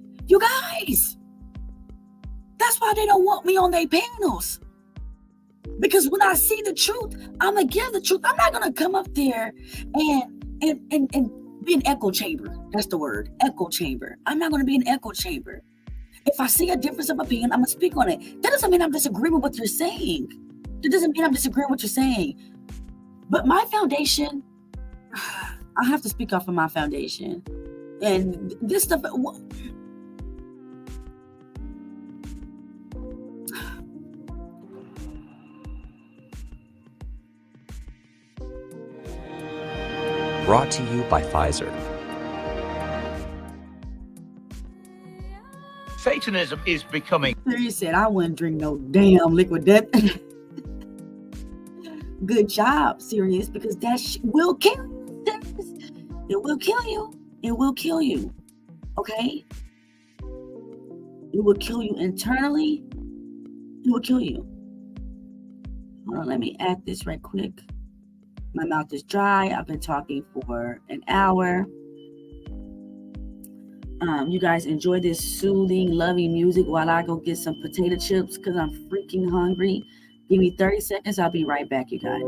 that's why they don't want me on their panels. Because when I see the truth, I'm gonna give the truth. I'm not gonna come up there and be an echo chamber. That's the word, echo chamber. I'm not gonna be an echo chamber. If I see a difference of opinion, I'm gonna speak on it. That doesn't mean I'm disagreeing with what you're saying. That doesn't mean I'm disagreeing with what you're saying. But my foundation, I have to speak off of my foundation. And this stuff, Brought to you by Pfizer. Satanism is becoming. He said I wouldn't drink no damn liquid death. Good job, Sirius, because that will kill you. It will kill you. It will kill you. Okay? It will kill you internally. It will kill you. Hold on, let me add this right quick. My mouth is dry. I've been talking for an hour. You guys enjoy this soothing, loving music while I go get some potato chips because I'm freaking hungry. Give me 30 seconds. I'll be right back, you guys.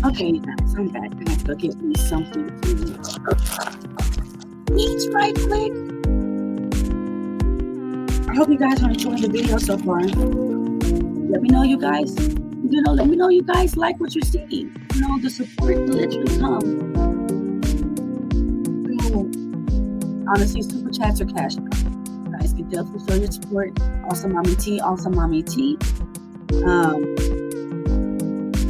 Okay, you guys, I'm back. I have to go get me something to eat right quick. I hope you guys are enjoying the video so far. Let me know, you guys. Let me know you guys like what you're seeing. the support will literally come through, honestly, super chats or cash. Guys can definitely show your support. Also, Mommy T.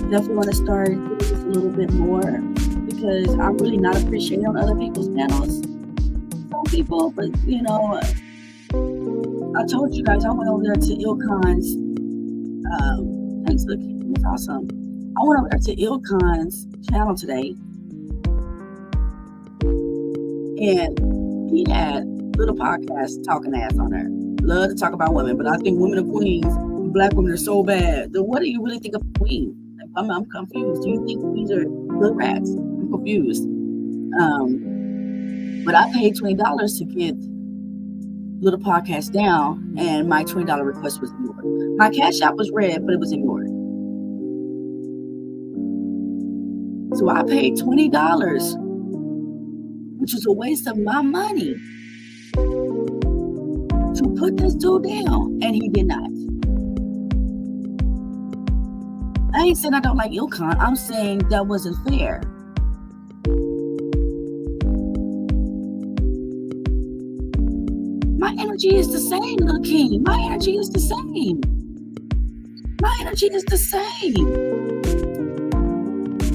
Definitely want to start doing this a little bit more because I'm really not appreciating on other people's panels. Some people, but I told you guys I went over there to Ilkan's. Thanks, Vicky. That's awesome. I went over there to Ilkan's channel today, and he had little podcast talking ass on there. Love to talk about women, but I think women are queens. Black women are so bad. Then what do you really think of queens? I'm confused. Do you think queens are good rats? I'm confused. But I paid $20 to get little podcast down, and my $20 request was ignored. My cash app was red, but it was ignored. So I paid $20, which was a waste of my money, to put this dude down, and he did not. I ain't saying I don't like Ilkan. I'm saying that wasn't fair. My energy is the same, little king. My energy is the same. My energy is the same.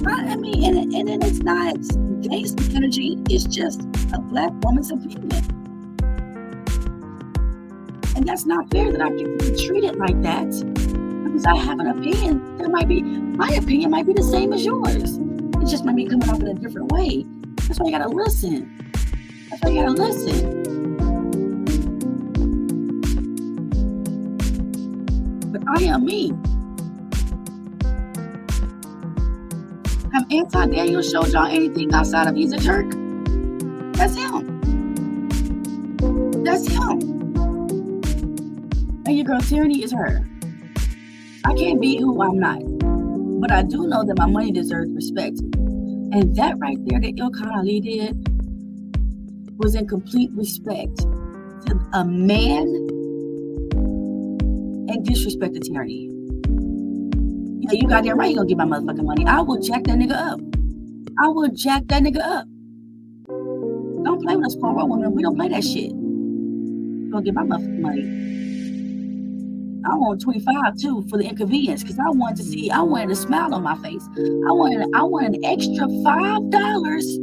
I mean, and it's not gangster energy. It's just a black woman's opinion. And that's not fair that I get to be treated like that. Because I have an opinion my opinion might be the same as yours. It just might be coming off in a different way. That's why you gotta listen. But I am me. Have Anti-Daniel showed y'all anything outside of he's a jerk? That's him. And your girl Tyranny is her. I can't be who I'm not. But I do know that my money deserves respect. And that right there that Ilkan Ali did was in complete respect to a man and disrespect to Tyranny. Yeah, you got that right. You gonna get my motherfucking money. I will jack that nigga up. Don't play with us poor women. We don't play that shit. Gonna get my motherfucking money. I want 25 too for the inconvenience because I wanted a smile on my face. I wanted an extra $5.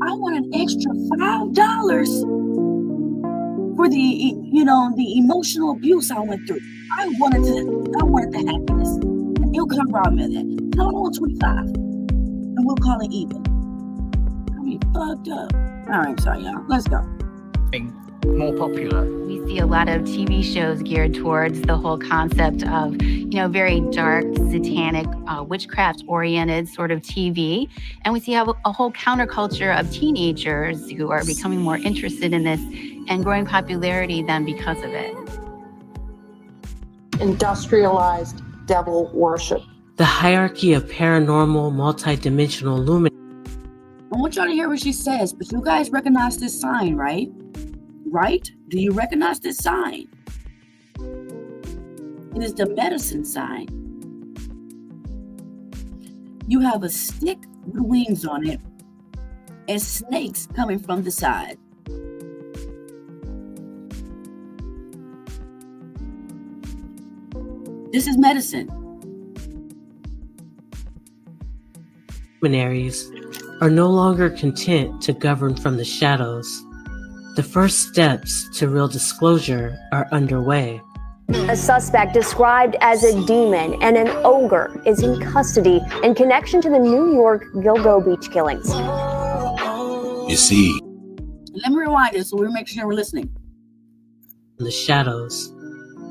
I want an extra $5 for the emotional abuse I went through. I wanted the happiness. And it'll come around me that. No, I want 25. And we'll call it even. I mean, fucked up. All right, sorry, y'all. Let's go. More popular. We see a lot of TV shows geared towards the whole concept of, very dark, satanic, witchcraft-oriented sort of TV. And we see a whole counterculture of teenagers who are becoming more interested in this and growing popularity then because of it. Industrialized devil worship. The hierarchy of paranormal, multidimensional luminaries. I want y'all to hear what she says, but you guys recognize this sign, right? Right? Do you recognize this sign? It is the medicine sign. You have a stick with wings on it and snakes coming from the side. This is medicine. Luminaries are no longer content to govern from the shadows. The first steps to real disclosure are underway. A suspect described as a demon and an ogre is in custody in connection to the New York Gilgo Beach killings. You see, let me rewind this so we're making sure we're listening. The shadows.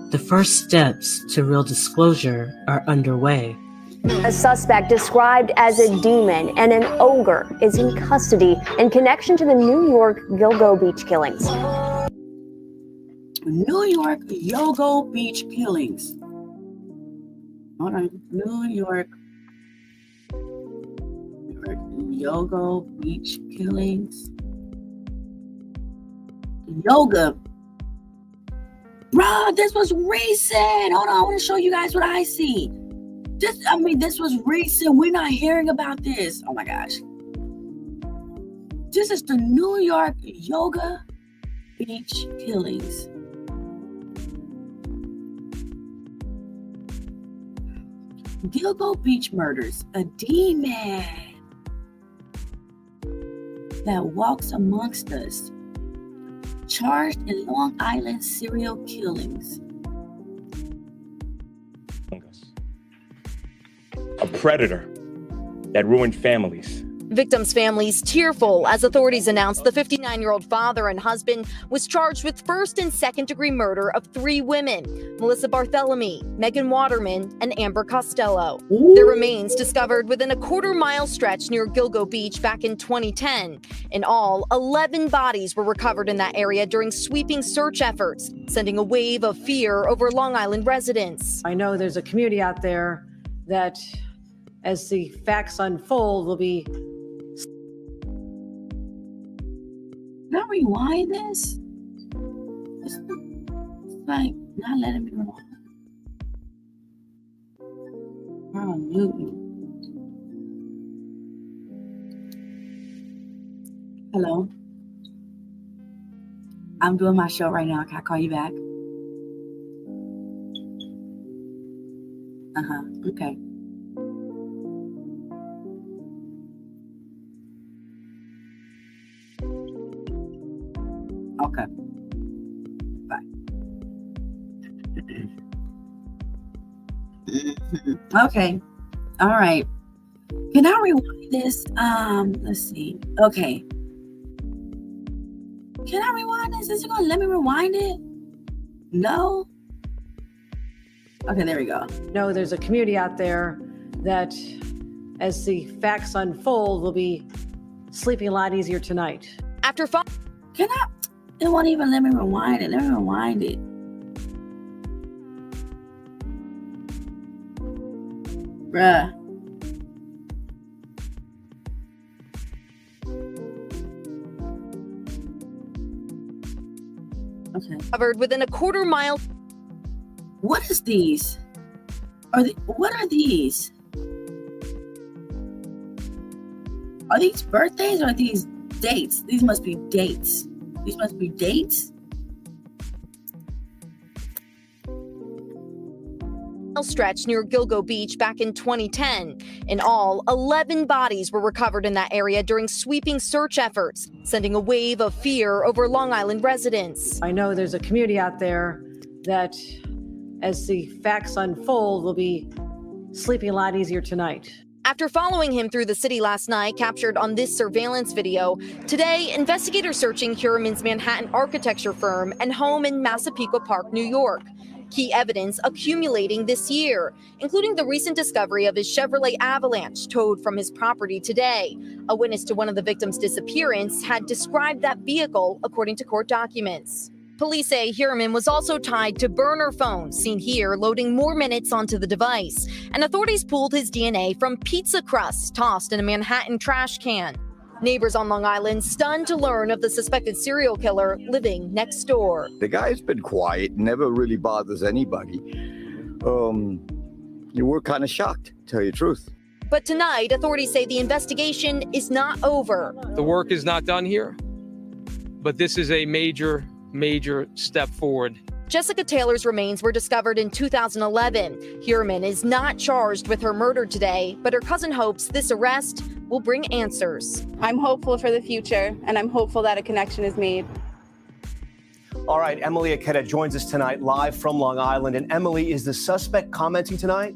The first steps to real disclosure are underway. A suspect described as a demon and an ogre is in custody in connection to the New York Gilgo Beach killings. New York Gilgo Beach killings. Hold on. New York Gilgo Beach killings. Yoga. Bruh, this was recent. Hold on, I want to show you guys what I see. This was recent. We're not hearing about this. Oh my gosh. This is the New York Yoga Beach killings. Gilgo Beach murders, a demon that walks amongst us, charged in Long Island serial killings. A predator that ruined families. Victims' families tearful as authorities announced the 59-year-old father and husband was charged with first and second degree murder of 3 women, Melissa Barthelemy, Megan Waterman, and Amber Costello. Their remains discovered within a quarter-mile stretch near Gilgo Beach back in 2010. In all, 11 bodies were recovered in that area during sweeping search efforts, sending a wave of fear over Long Island residents. I know there's a community out there that, as the facts unfold, will be... Can I rewind this? It's like not letting me rewind. Oh, Newton. Hello. I'm doing my show right now. Can I call you back? Okay. Okay. Bye. Okay. All right. Can I rewind this? Let's see. Okay. Can I rewind this? Is it gonna let me rewind it? No. Okay, there we go. No, there's a community out there that, as the facts unfold, will be sleeping a lot easier tonight. After Can I? It won't even let me rewind it. Let me rewind it. Bruh. Okay. Covered within a quarter-mile. What is these? What are these? Are these birthdays or are these dates? These must be dates. These must be dates. Stretch near Gilgo Beach back in 2010. In all, 11 bodies were recovered in that area during sweeping search efforts, sending a wave of fear over Long Island residents. I know there's a community out there that, as the facts unfold, will be sleeping a lot easier tonight. After following him through the city last night, captured on this surveillance video, today, investigators searching Heuermann's Manhattan architecture firm and home in Massapequa Park, New York. Key evidence accumulating this year, including the recent discovery of his Chevrolet Avalanche towed from his property today. A witness to one of the victims' disappearance had described that vehicle according to court documents. Police say Heuermann was also tied to burner phones, seen here loading more minutes onto the device, and authorities pulled his DNA from pizza crusts tossed in a Manhattan trash can. Neighbors on Long Island stunned to learn of the suspected serial killer living next door. The guy's been quiet, never really bothers anybody. You were kind of shocked, to tell you the truth. But tonight, authorities say the investigation is not over. The work is not done here, but this is a major step forward. Jessica Taylor's remains were discovered in 2011. Heuermann is not charged with her murder today, but her cousin hopes this arrest will bring answers. I'm hopeful for the future, and I'm hopeful that a connection is made. All right, Emily Aketa joins us tonight live from Long Island. And Emily, is the suspect commenting tonight?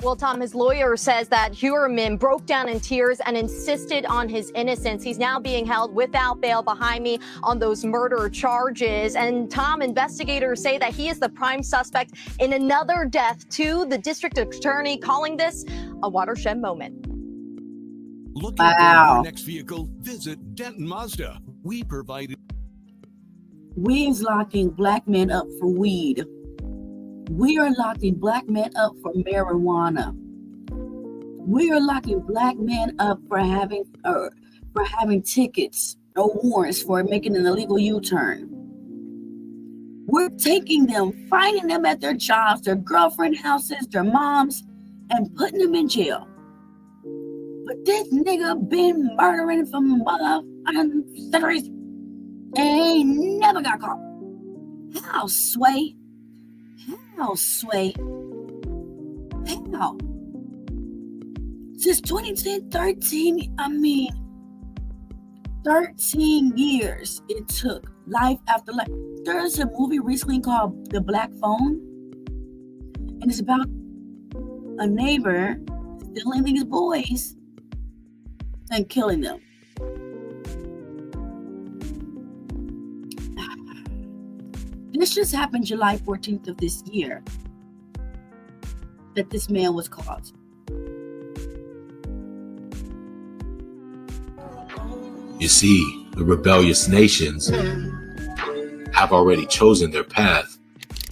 Well, Tom, his lawyer says that Heuermann broke down in tears and insisted on his innocence. He's now being held without bail behind me on those murder charges. And Tom, investigators say that he is the prime suspect in another death too. The district attorney calling this a watershed moment. Looking for your next vehicle? Visit Denton Mazda. We provide. We's locking black men up for weed. We are locking black men up for marijuana. We are locking black men up for having tickets or warrants for making an illegal U-turn. We're taking them, finding them at their jobs, their girlfriend houses, their moms, and putting them in jail. But this nigga been murdering for centuries and ain't never got caught. How, Sway? How, Sway? How? Since 2013, 13 years it took, life after life. There's a movie recently called The Black Phone, and it's about a neighbor stealing these boys and killing them. This just happened July 14th of this year, that this man was caught. You see, the rebellious nations have already chosen their path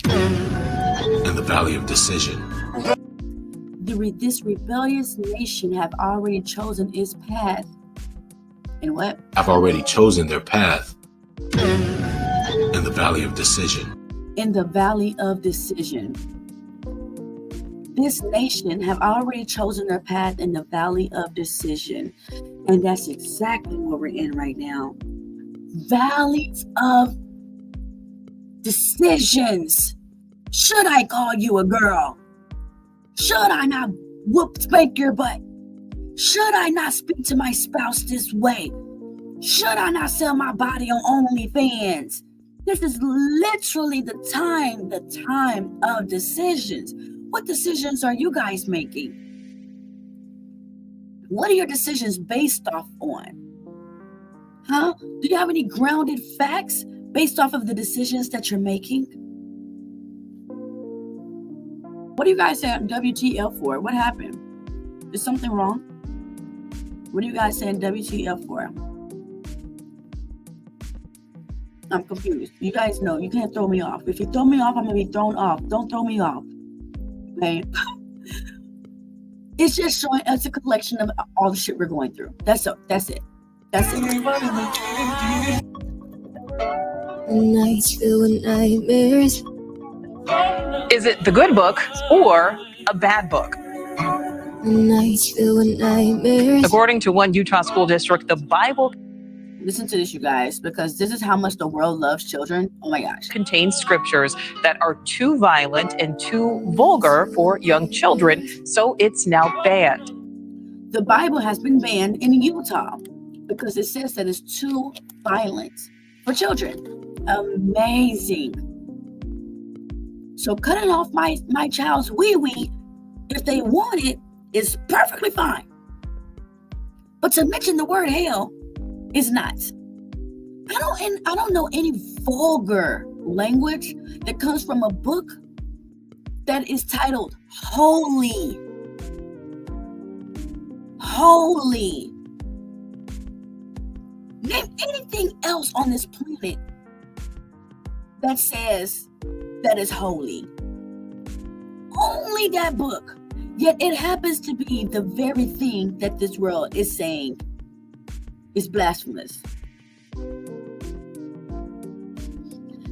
in the valley of decision. This rebellious nation have already chosen its path. And what? Have already chosen their path in the valley of decision. In the valley of decision. This nation have already chosen their path in the valley of decision. And that's exactly what we're in right now. Valleys of decisions. Should I call you a girl? Should I not spank your butt? Should I not speak to my spouse this way? Should I not sell my body on OnlyFans? This is literally the time of decisions. What decisions are you guys making? What are your decisions based off on? Huh? Do you have any grounded facts based off of the decisions that you're making? What are you guys saying WTF for? What happened? Is something wrong? What are you guys saying WTF for? I'm confused. You guys know you can't throw me off. If you throw me off, I'm going to be thrown off. Don't throw me off. Okay? It's just showing us a collection of all the shit we're going through. That's it. That's it. Nights filled with nightmares. Is it the good book or a bad book? Nights filled with nightmares. According to one Utah school district, the Bible, listen to this, you guys, because this is how much the world loves children. Oh my gosh. contains scriptures that are too violent and too vulgar for young children, so it's now banned. The Bible has been banned in Utah because it says that it's too violent for children. Amazing. So cutting off my child's wee-wee, if they want it, is perfectly fine. But to mention the word hell is not. I don't know any vulgar language that comes from a book that is titled Holy. Holy. Name anything else on this planet that says that is holy. Only that book. Yet it happens to be the very thing that this world is saying is blasphemous.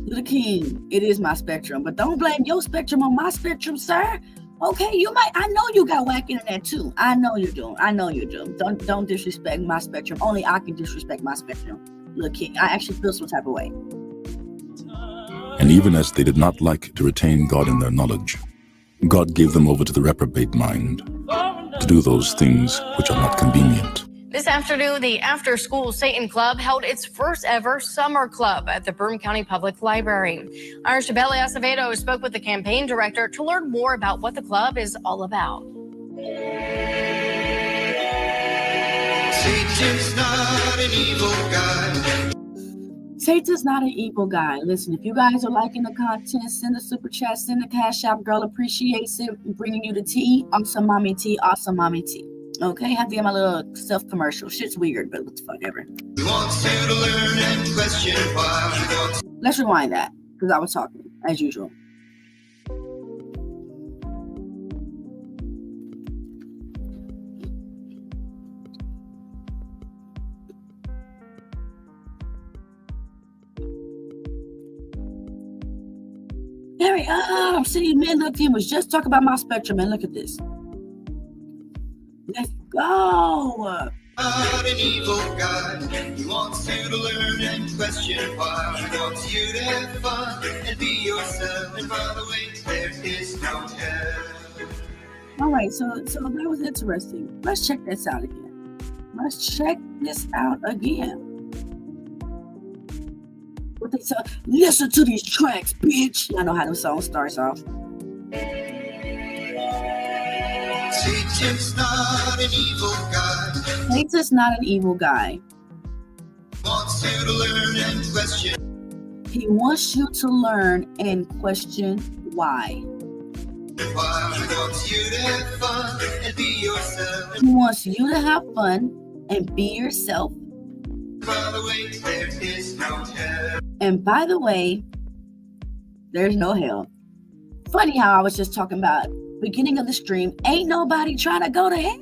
Little King, it is my spectrum, but don't blame your spectrum on my spectrum, sir. Okay, you might. I know you got whack internet too. I know you do. Don't disrespect my spectrum. Only I can disrespect my spectrum. Little King, I actually feel some type of way. And even as they did not like to retain God in their knowledge, God gave them over to the reprobate mind to do those things which are not convenient. This afternoon, the After School Satan Club held its first ever summer club at the Broome County Public Library. Our Shabelle Acevedo spoke with the campaign director to learn more about what the club is all about. Satan's not an evil guy. Satan's not an evil guy. Listen, if you guys are liking the content, send a super chat, send a cash app. Girl appreciates it. Bringing you the tea. Awesome mommy tea. Awesome mommy tea. Okay, have to get my little self commercial. Shit's weird, but what the fuck ever. He wants you to learn and question why. Let's rewind that because I was talking as usual. Hurry up. City men look in was just talking about my spectrum, and look at this. Let's go. Not an evil God. He wants you to learn and question why. He wants you to have fun and be yourself. And by the way, there is no hell. All right, so that was interesting. Let's check this out again. What they say? Listen to these tracks, bitch. Y'all know how the song starts off. Satan's not an evil God. Satan's not an evil guy. He wants you to learn and question. He wants you to learn and question why. Why? He wants you to have fun and be yourself. He wants you to have fun and be yourself. By the way, there is no hell. And by the way, there's no hell. Funny how I was just talking about beginning of the stream. Ain't nobody trying to go to hell.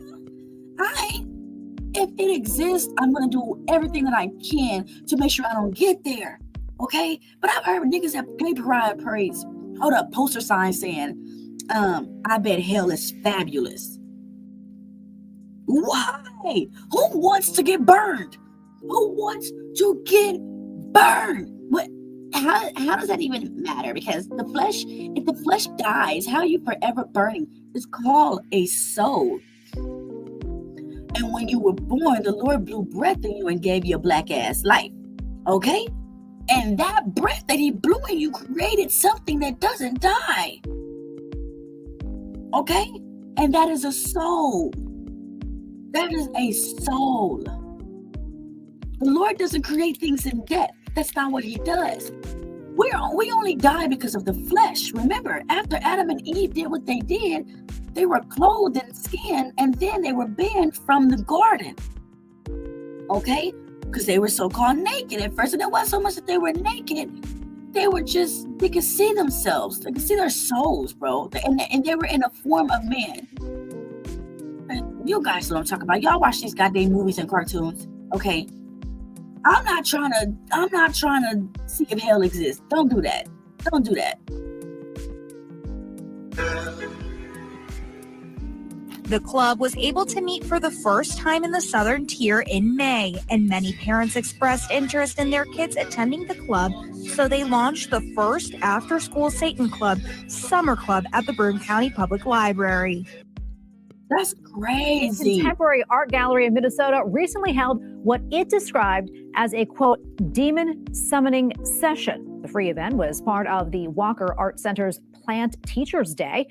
If it exists, I'm gonna do everything that I can to make sure I don't get there. Okay? But I've heard niggas have gay pride parades. Hold up, poster signs saying, I bet hell is fabulous. Why? Who wants to get burned? Who wants to get burned? What? How does that even matter? Because the flesh, if the flesh dies, how are you forever burning? It's called a soul. And when you were born, the Lord blew breath in you and gave you a black ass life. Okay? And that breath that he blew in you created something that doesn't die. Okay? And that is a soul. That is a soul. The Lord doesn't create things in death. That's not what he does. We only die because of the flesh. Remember, after Adam and Eve did what they did, they were clothed in skin, and then they were banned from the garden. Okay? Because they were so-called naked at first. And it wasn't so much that they were naked. They could see themselves. They could see their souls, bro. And they were in a form of man. You guys know what I'm talking about. Y'all watch these goddamn movies and cartoons. Okay? I'm not trying to see if hell exists. Don't do that. Don't do that. The club was able to meet for the first time in the Southern Tier in May, and many parents expressed interest in their kids attending the club, so they launched the first after-school Satan Club Summer Club at the Broome County Public Library. That's crazy. A contemporary art gallery in Minnesota recently held what it described as a, quote, demon summoning session. The free event was part of the Walker Art Center's Plant Teachers Day.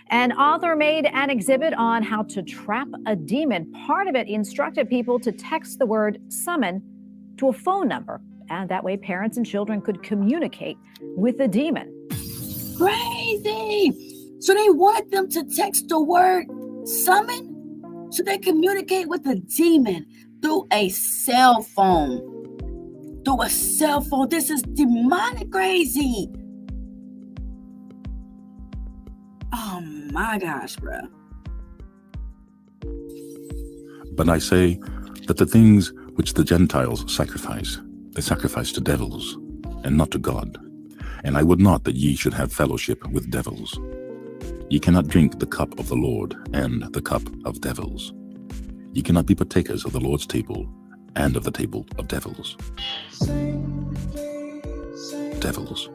An author made an exhibit on how to trap a demon. Part of it instructed people to text the word summon to a phone number. And that way parents and children could communicate with the demon. Crazy. So they wanted them to text the word summon so they communicate with the demon through a cell phone. This is demonic crazy. Oh my gosh, bro. But I say that the things which the Gentiles sacrifice, they sacrifice to devils, and not to God. And I would not that ye should have fellowship with devils. Ye cannot drink the cup of the Lord and the cup of devils. Ye cannot be partakers of the Lord's table and of the table of devils. Devils.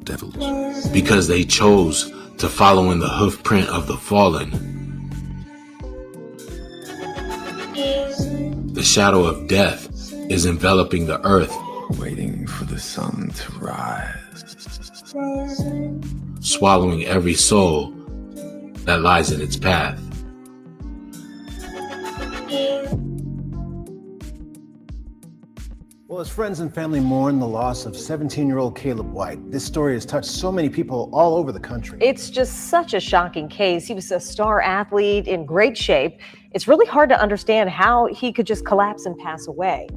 Devils. Because they chose to follow in the hoof print of the fallen. The shadow of death is enveloping the earth, waiting for the sun to rise, swallowing every soul that lies in its path. Well, as friends and family mourn the loss of 17-year-old Caleb White, this story has touched so many people all over the country. It's just such a shocking case. He was a star athlete in great shape. It's really hard to understand how he could just collapse and pass away.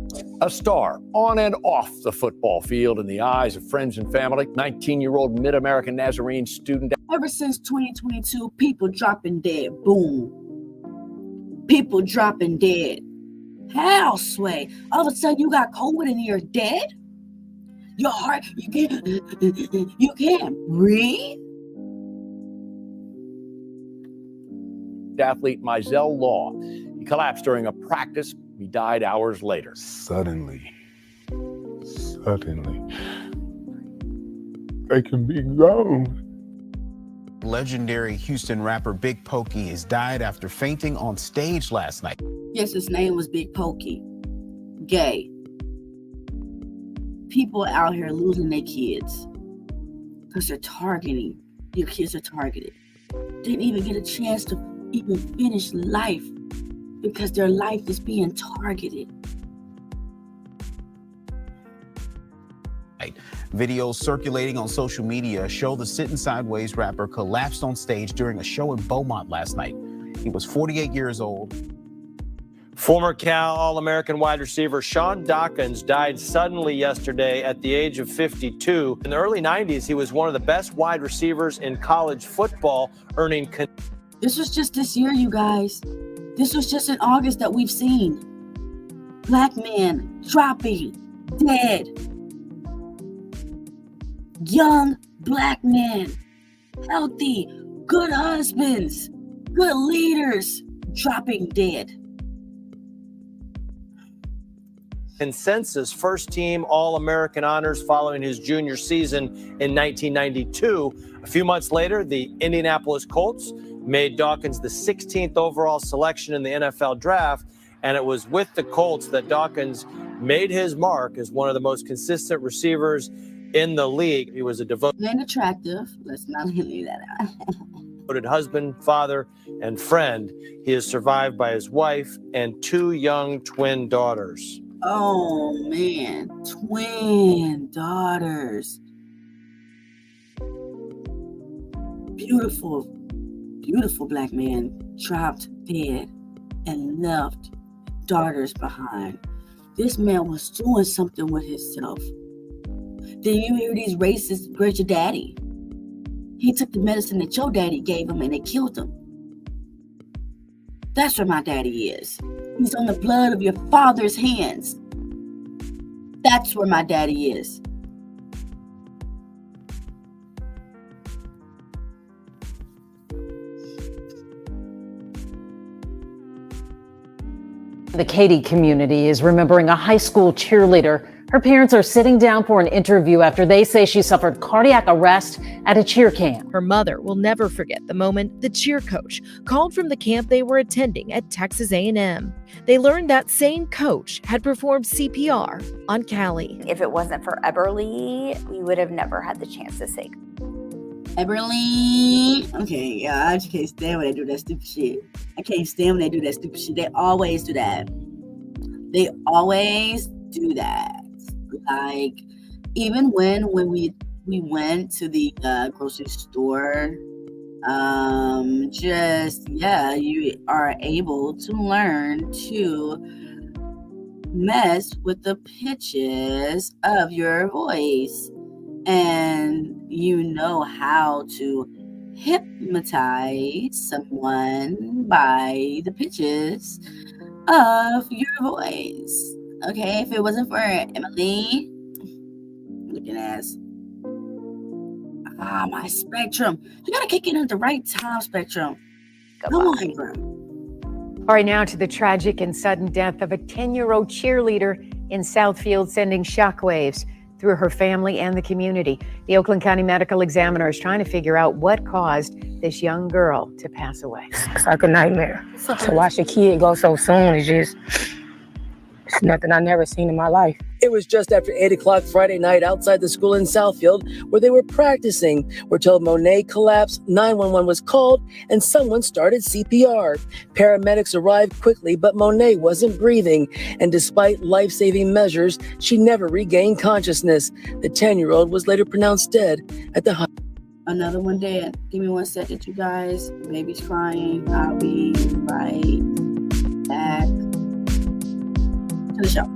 A star on and off the football field in the eyes of friends and family. 19-year-old Mid-American Nazarene student. Ever since 2022, people dropping dead. Boom. People dropping dead. How, Sway? All of a sudden you got COVID and you're dead? Your heart, you can't breathe. Athlete Mizell Law. He collapsed during a practice. He died hours later. Suddenly, they can be grown. Legendary Houston rapper Big Pokey has died after fainting on stage last night. Yes, his name was Big Pokey. Gay. People out here losing their kids because they're targeting. Your kids are targeted. Didn't even get a chance to even finish life because their life is being targeted. Videos circulating on social media show the Sitting Sideways rapper collapsed on stage during a show in Beaumont last night. He was 48 years old. Former Cal All-American wide receiver Sean Dawkins died suddenly yesterday at the age of 52. In the early 90s, he was one of the best wide receivers in college football, earning... This was just this year, you guys. This was just in August that we've seen. Black men dropping, dead. Young black men, healthy, good husbands, good leaders, dropping dead. Consensus first-team All-American honors following his junior season in 1992. A few months later, the Indianapolis Colts made Dawkins the 16th overall selection in the NFL draft, and it was with the Colts that Dawkins made his mark as one of the most consistent receivers in the league. He was a devoted And attractive. Let's not leave that out. husband, father, and friend. He is survived by his wife and 2 young twin daughters. Oh man, twin daughters. Beautiful, beautiful black man dropped dead and left daughters behind. This man was doing something with himself. Then you hear these racists, where's your daddy? He took the medicine that your daddy gave him and they killed him. That's where my daddy is. He's on the blood of your father's hands. That's where my daddy is. The Katy community is remembering a high school cheerleader. Her parents are sitting down for an interview after they say she suffered cardiac arrest at a cheer camp. Her mother will never forget the moment the cheer coach called from the camp they were attending at Texas A&M. They learned that same coach had performed CPR on Callie. If it wasn't for Eberly, we would have never had the chance to say. Eberly. Okay, yeah, I just can't stand when they do that stupid shit. I can't stand when they do that stupid shit. They always do that. They always do that. Like, even when we went to the grocery store, you are able to learn to mess with the pitches of your voice, and you know how to hypnotize someone by the pitches of your voice. Okay, if it wasn't for Emily, looking ass. My Spectrum. You gotta kick in at the right time, Spectrum. Come on, bro. All right, now to the tragic and sudden death of a 10-year-old cheerleader in Southfield, sending shockwaves through her family and the community. The Oakland County Medical Examiner is trying to figure out what caused this young girl to pass away. It's like a nightmare. To watch a kid go so soon is just... it's nothing I've never seen in my life. It was just after 8 o'clock Friday night outside the school in Southfield where they were practicing. We're told Monet collapsed, 911 was called, and someone started CPR. Paramedics arrived quickly, but Monet wasn't breathing. And despite life-saving measures, she never regained consciousness. The 10-year-old was later pronounced dead at the hospital. Another one dead. Give me 1 second, you guys. The baby's crying. I'll be right back to the show.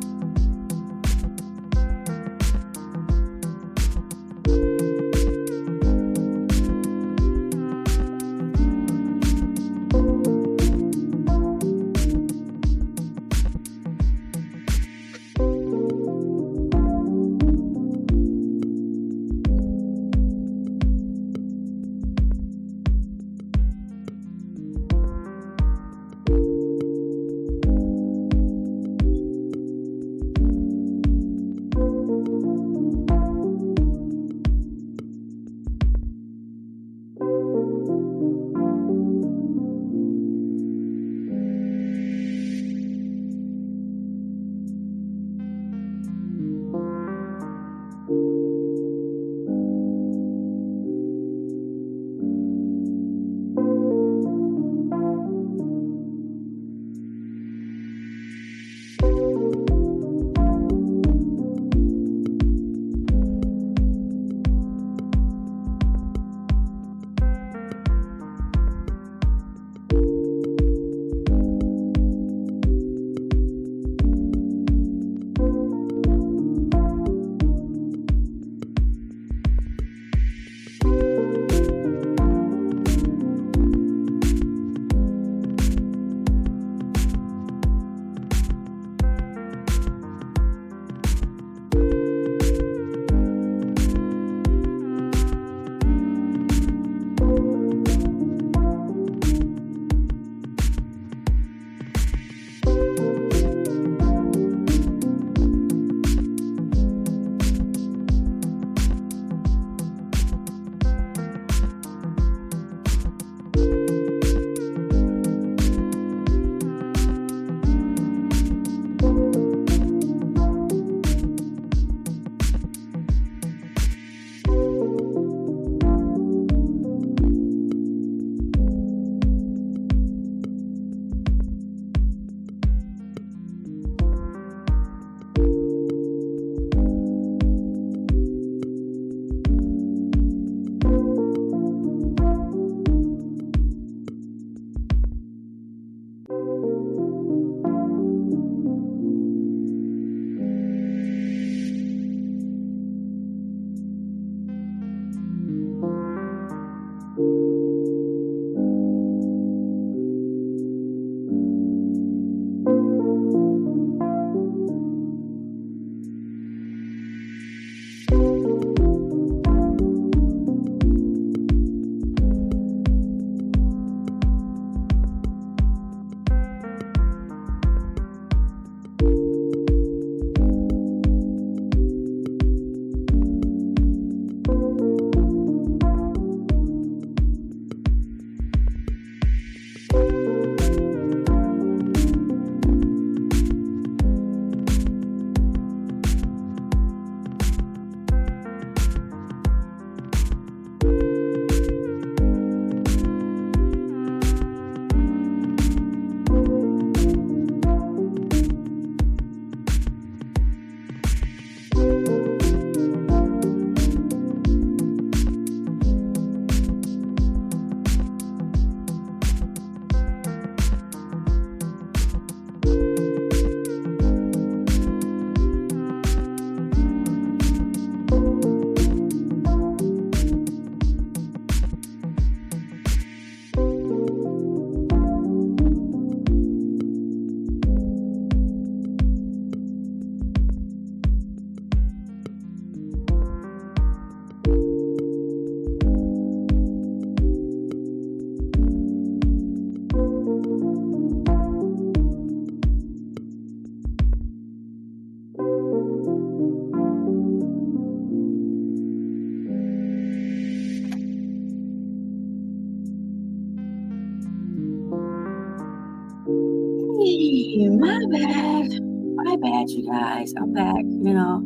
guys, I'm back. You know,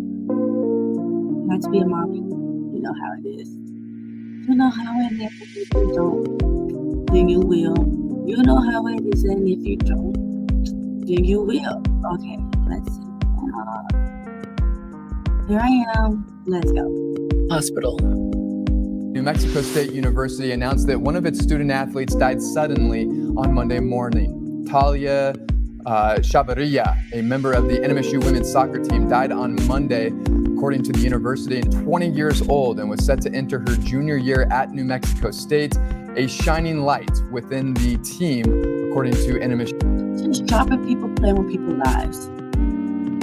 I had to be a mommy. You know how it is. You know how it is. If you don't, then you will. You know how it is, and if you don't, then you will. Okay, let's see. Here I am. Let's go. Hospital. New Mexico State University announced that one of its student athletes died suddenly on Monday morning. Talia Chavarria, a member of the NMSU women's soccer team, died on Monday, according to the university, 20 years old, and was set to enter her junior year at New Mexico State, a shining light within the team, according to NMSU. Just dropping people, playing with people's lives.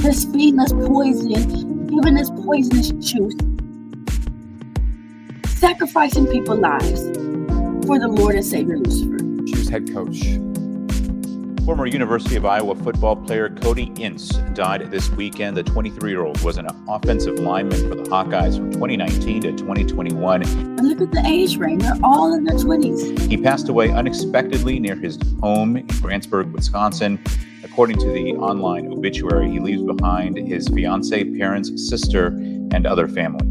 Just feeding us poison, giving us poisonous juice, sacrificing people's lives for the Lord and Savior Lucifer. Choose head coach. Former University of Iowa football player Cody Ince died this weekend. The 23-year-old was an offensive lineman for the Hawkeyes from 2019 to 2021. And look at the age range. They're all in their 20s. He passed away unexpectedly near his home in Grantsburg, Wisconsin. According to the online obituary, he leaves behind his fiancée, parents, sister, and other family.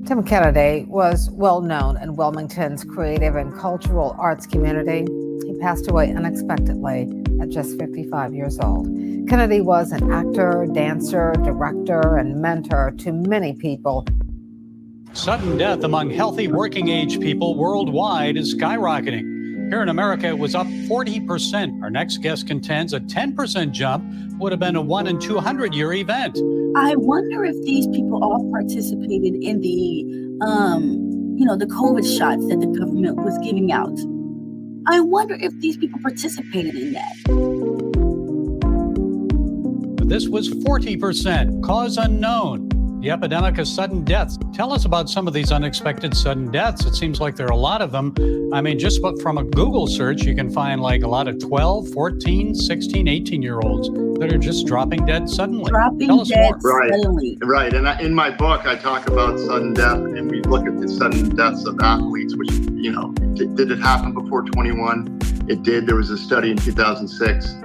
Tim Kennedy was well known in Wilmington's creative and cultural arts community. He passed away unexpectedly at just 55 years old. Kennedy was an actor, dancer, director, and mentor to many people. Sudden death among healthy working-age people worldwide is skyrocketing. Here in America, it was up 40%. Our next guest contends a 10% jump would have been a 1 in 200-year event. I wonder if these people all participated in the, the COVID shots that the government was giving out. I wonder if these people participated in that. This was 40%. Cause unknown. The epidemic of sudden deaths. Tell us about some of these unexpected sudden deaths. It seems like there are a lot of them. I mean, just from a Google search, you can find like a lot of 12, 14, 16, 18-year-olds that are just dropping dead suddenly. Tell us more. Right. And in my book, I talk about sudden death, and we look at the sudden deaths of athletes, which, did it happen before 21? It did. There was a study in 2006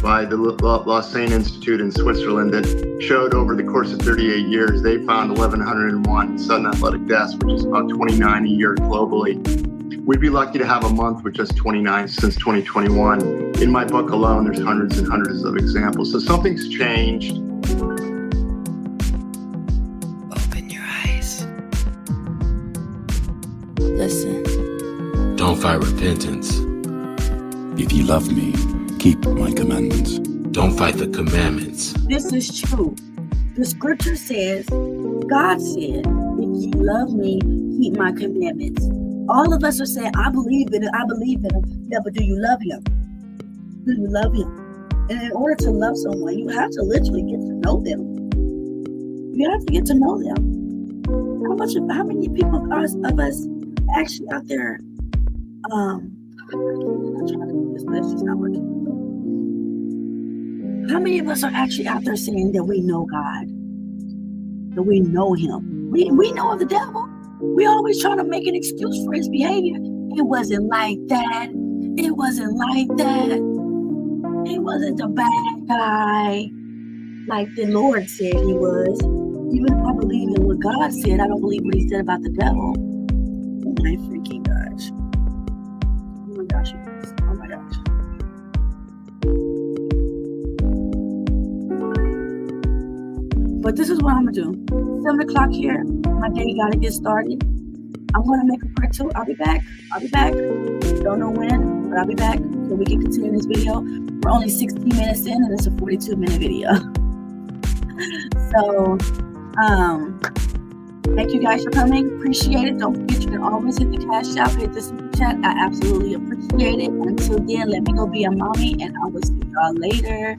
by the Lausanne Institute in Switzerland that showed over the course of 38 years, they found 1,101 sudden athletic deaths, which is about 29 a year globally. We'd be lucky to have a month with just 29 since 2021. In my book alone, there's hundreds and hundreds of examples. So something's changed. Open your eyes. Listen. Don't fight repentance. If ye love me, keep my commandments. Don't fight the commandments. This is true. The scripture says, God said, if you love me, keep my commandments. All of us are saying, I believe in it, I believe in him. Yeah, but do you love him? Do you love him? And in order to love someone, you have to literally get to know them. You have to get to know them. How many people of us actually out there, I'm trying to do this, but it's just not working. How many of us are actually out there saying that we know God? That we know him? We know of the devil. We always trying to make an excuse for his behavior. It wasn't like that. It wasn't like that. He wasn't the bad guy like the Lord said he was. Even if I believe in what God said, I don't believe what he said about the devil. Oh my freaking gosh. Oh my gosh. Oh my gosh. But this is what I'm gonna do. 7 o'clock here. My day gotta get started. I'm gonna make a part 2. I'll be back. Don't know when, but I'll be back so we can continue this video. We're only 16 minutes in, and it's a 42-minute video. So, thank you guys for coming. Appreciate it. Don't forget you can always hit the cash app, hit the super chat. I absolutely appreciate it. Until then, let me go be a mommy, and I will see y'all later.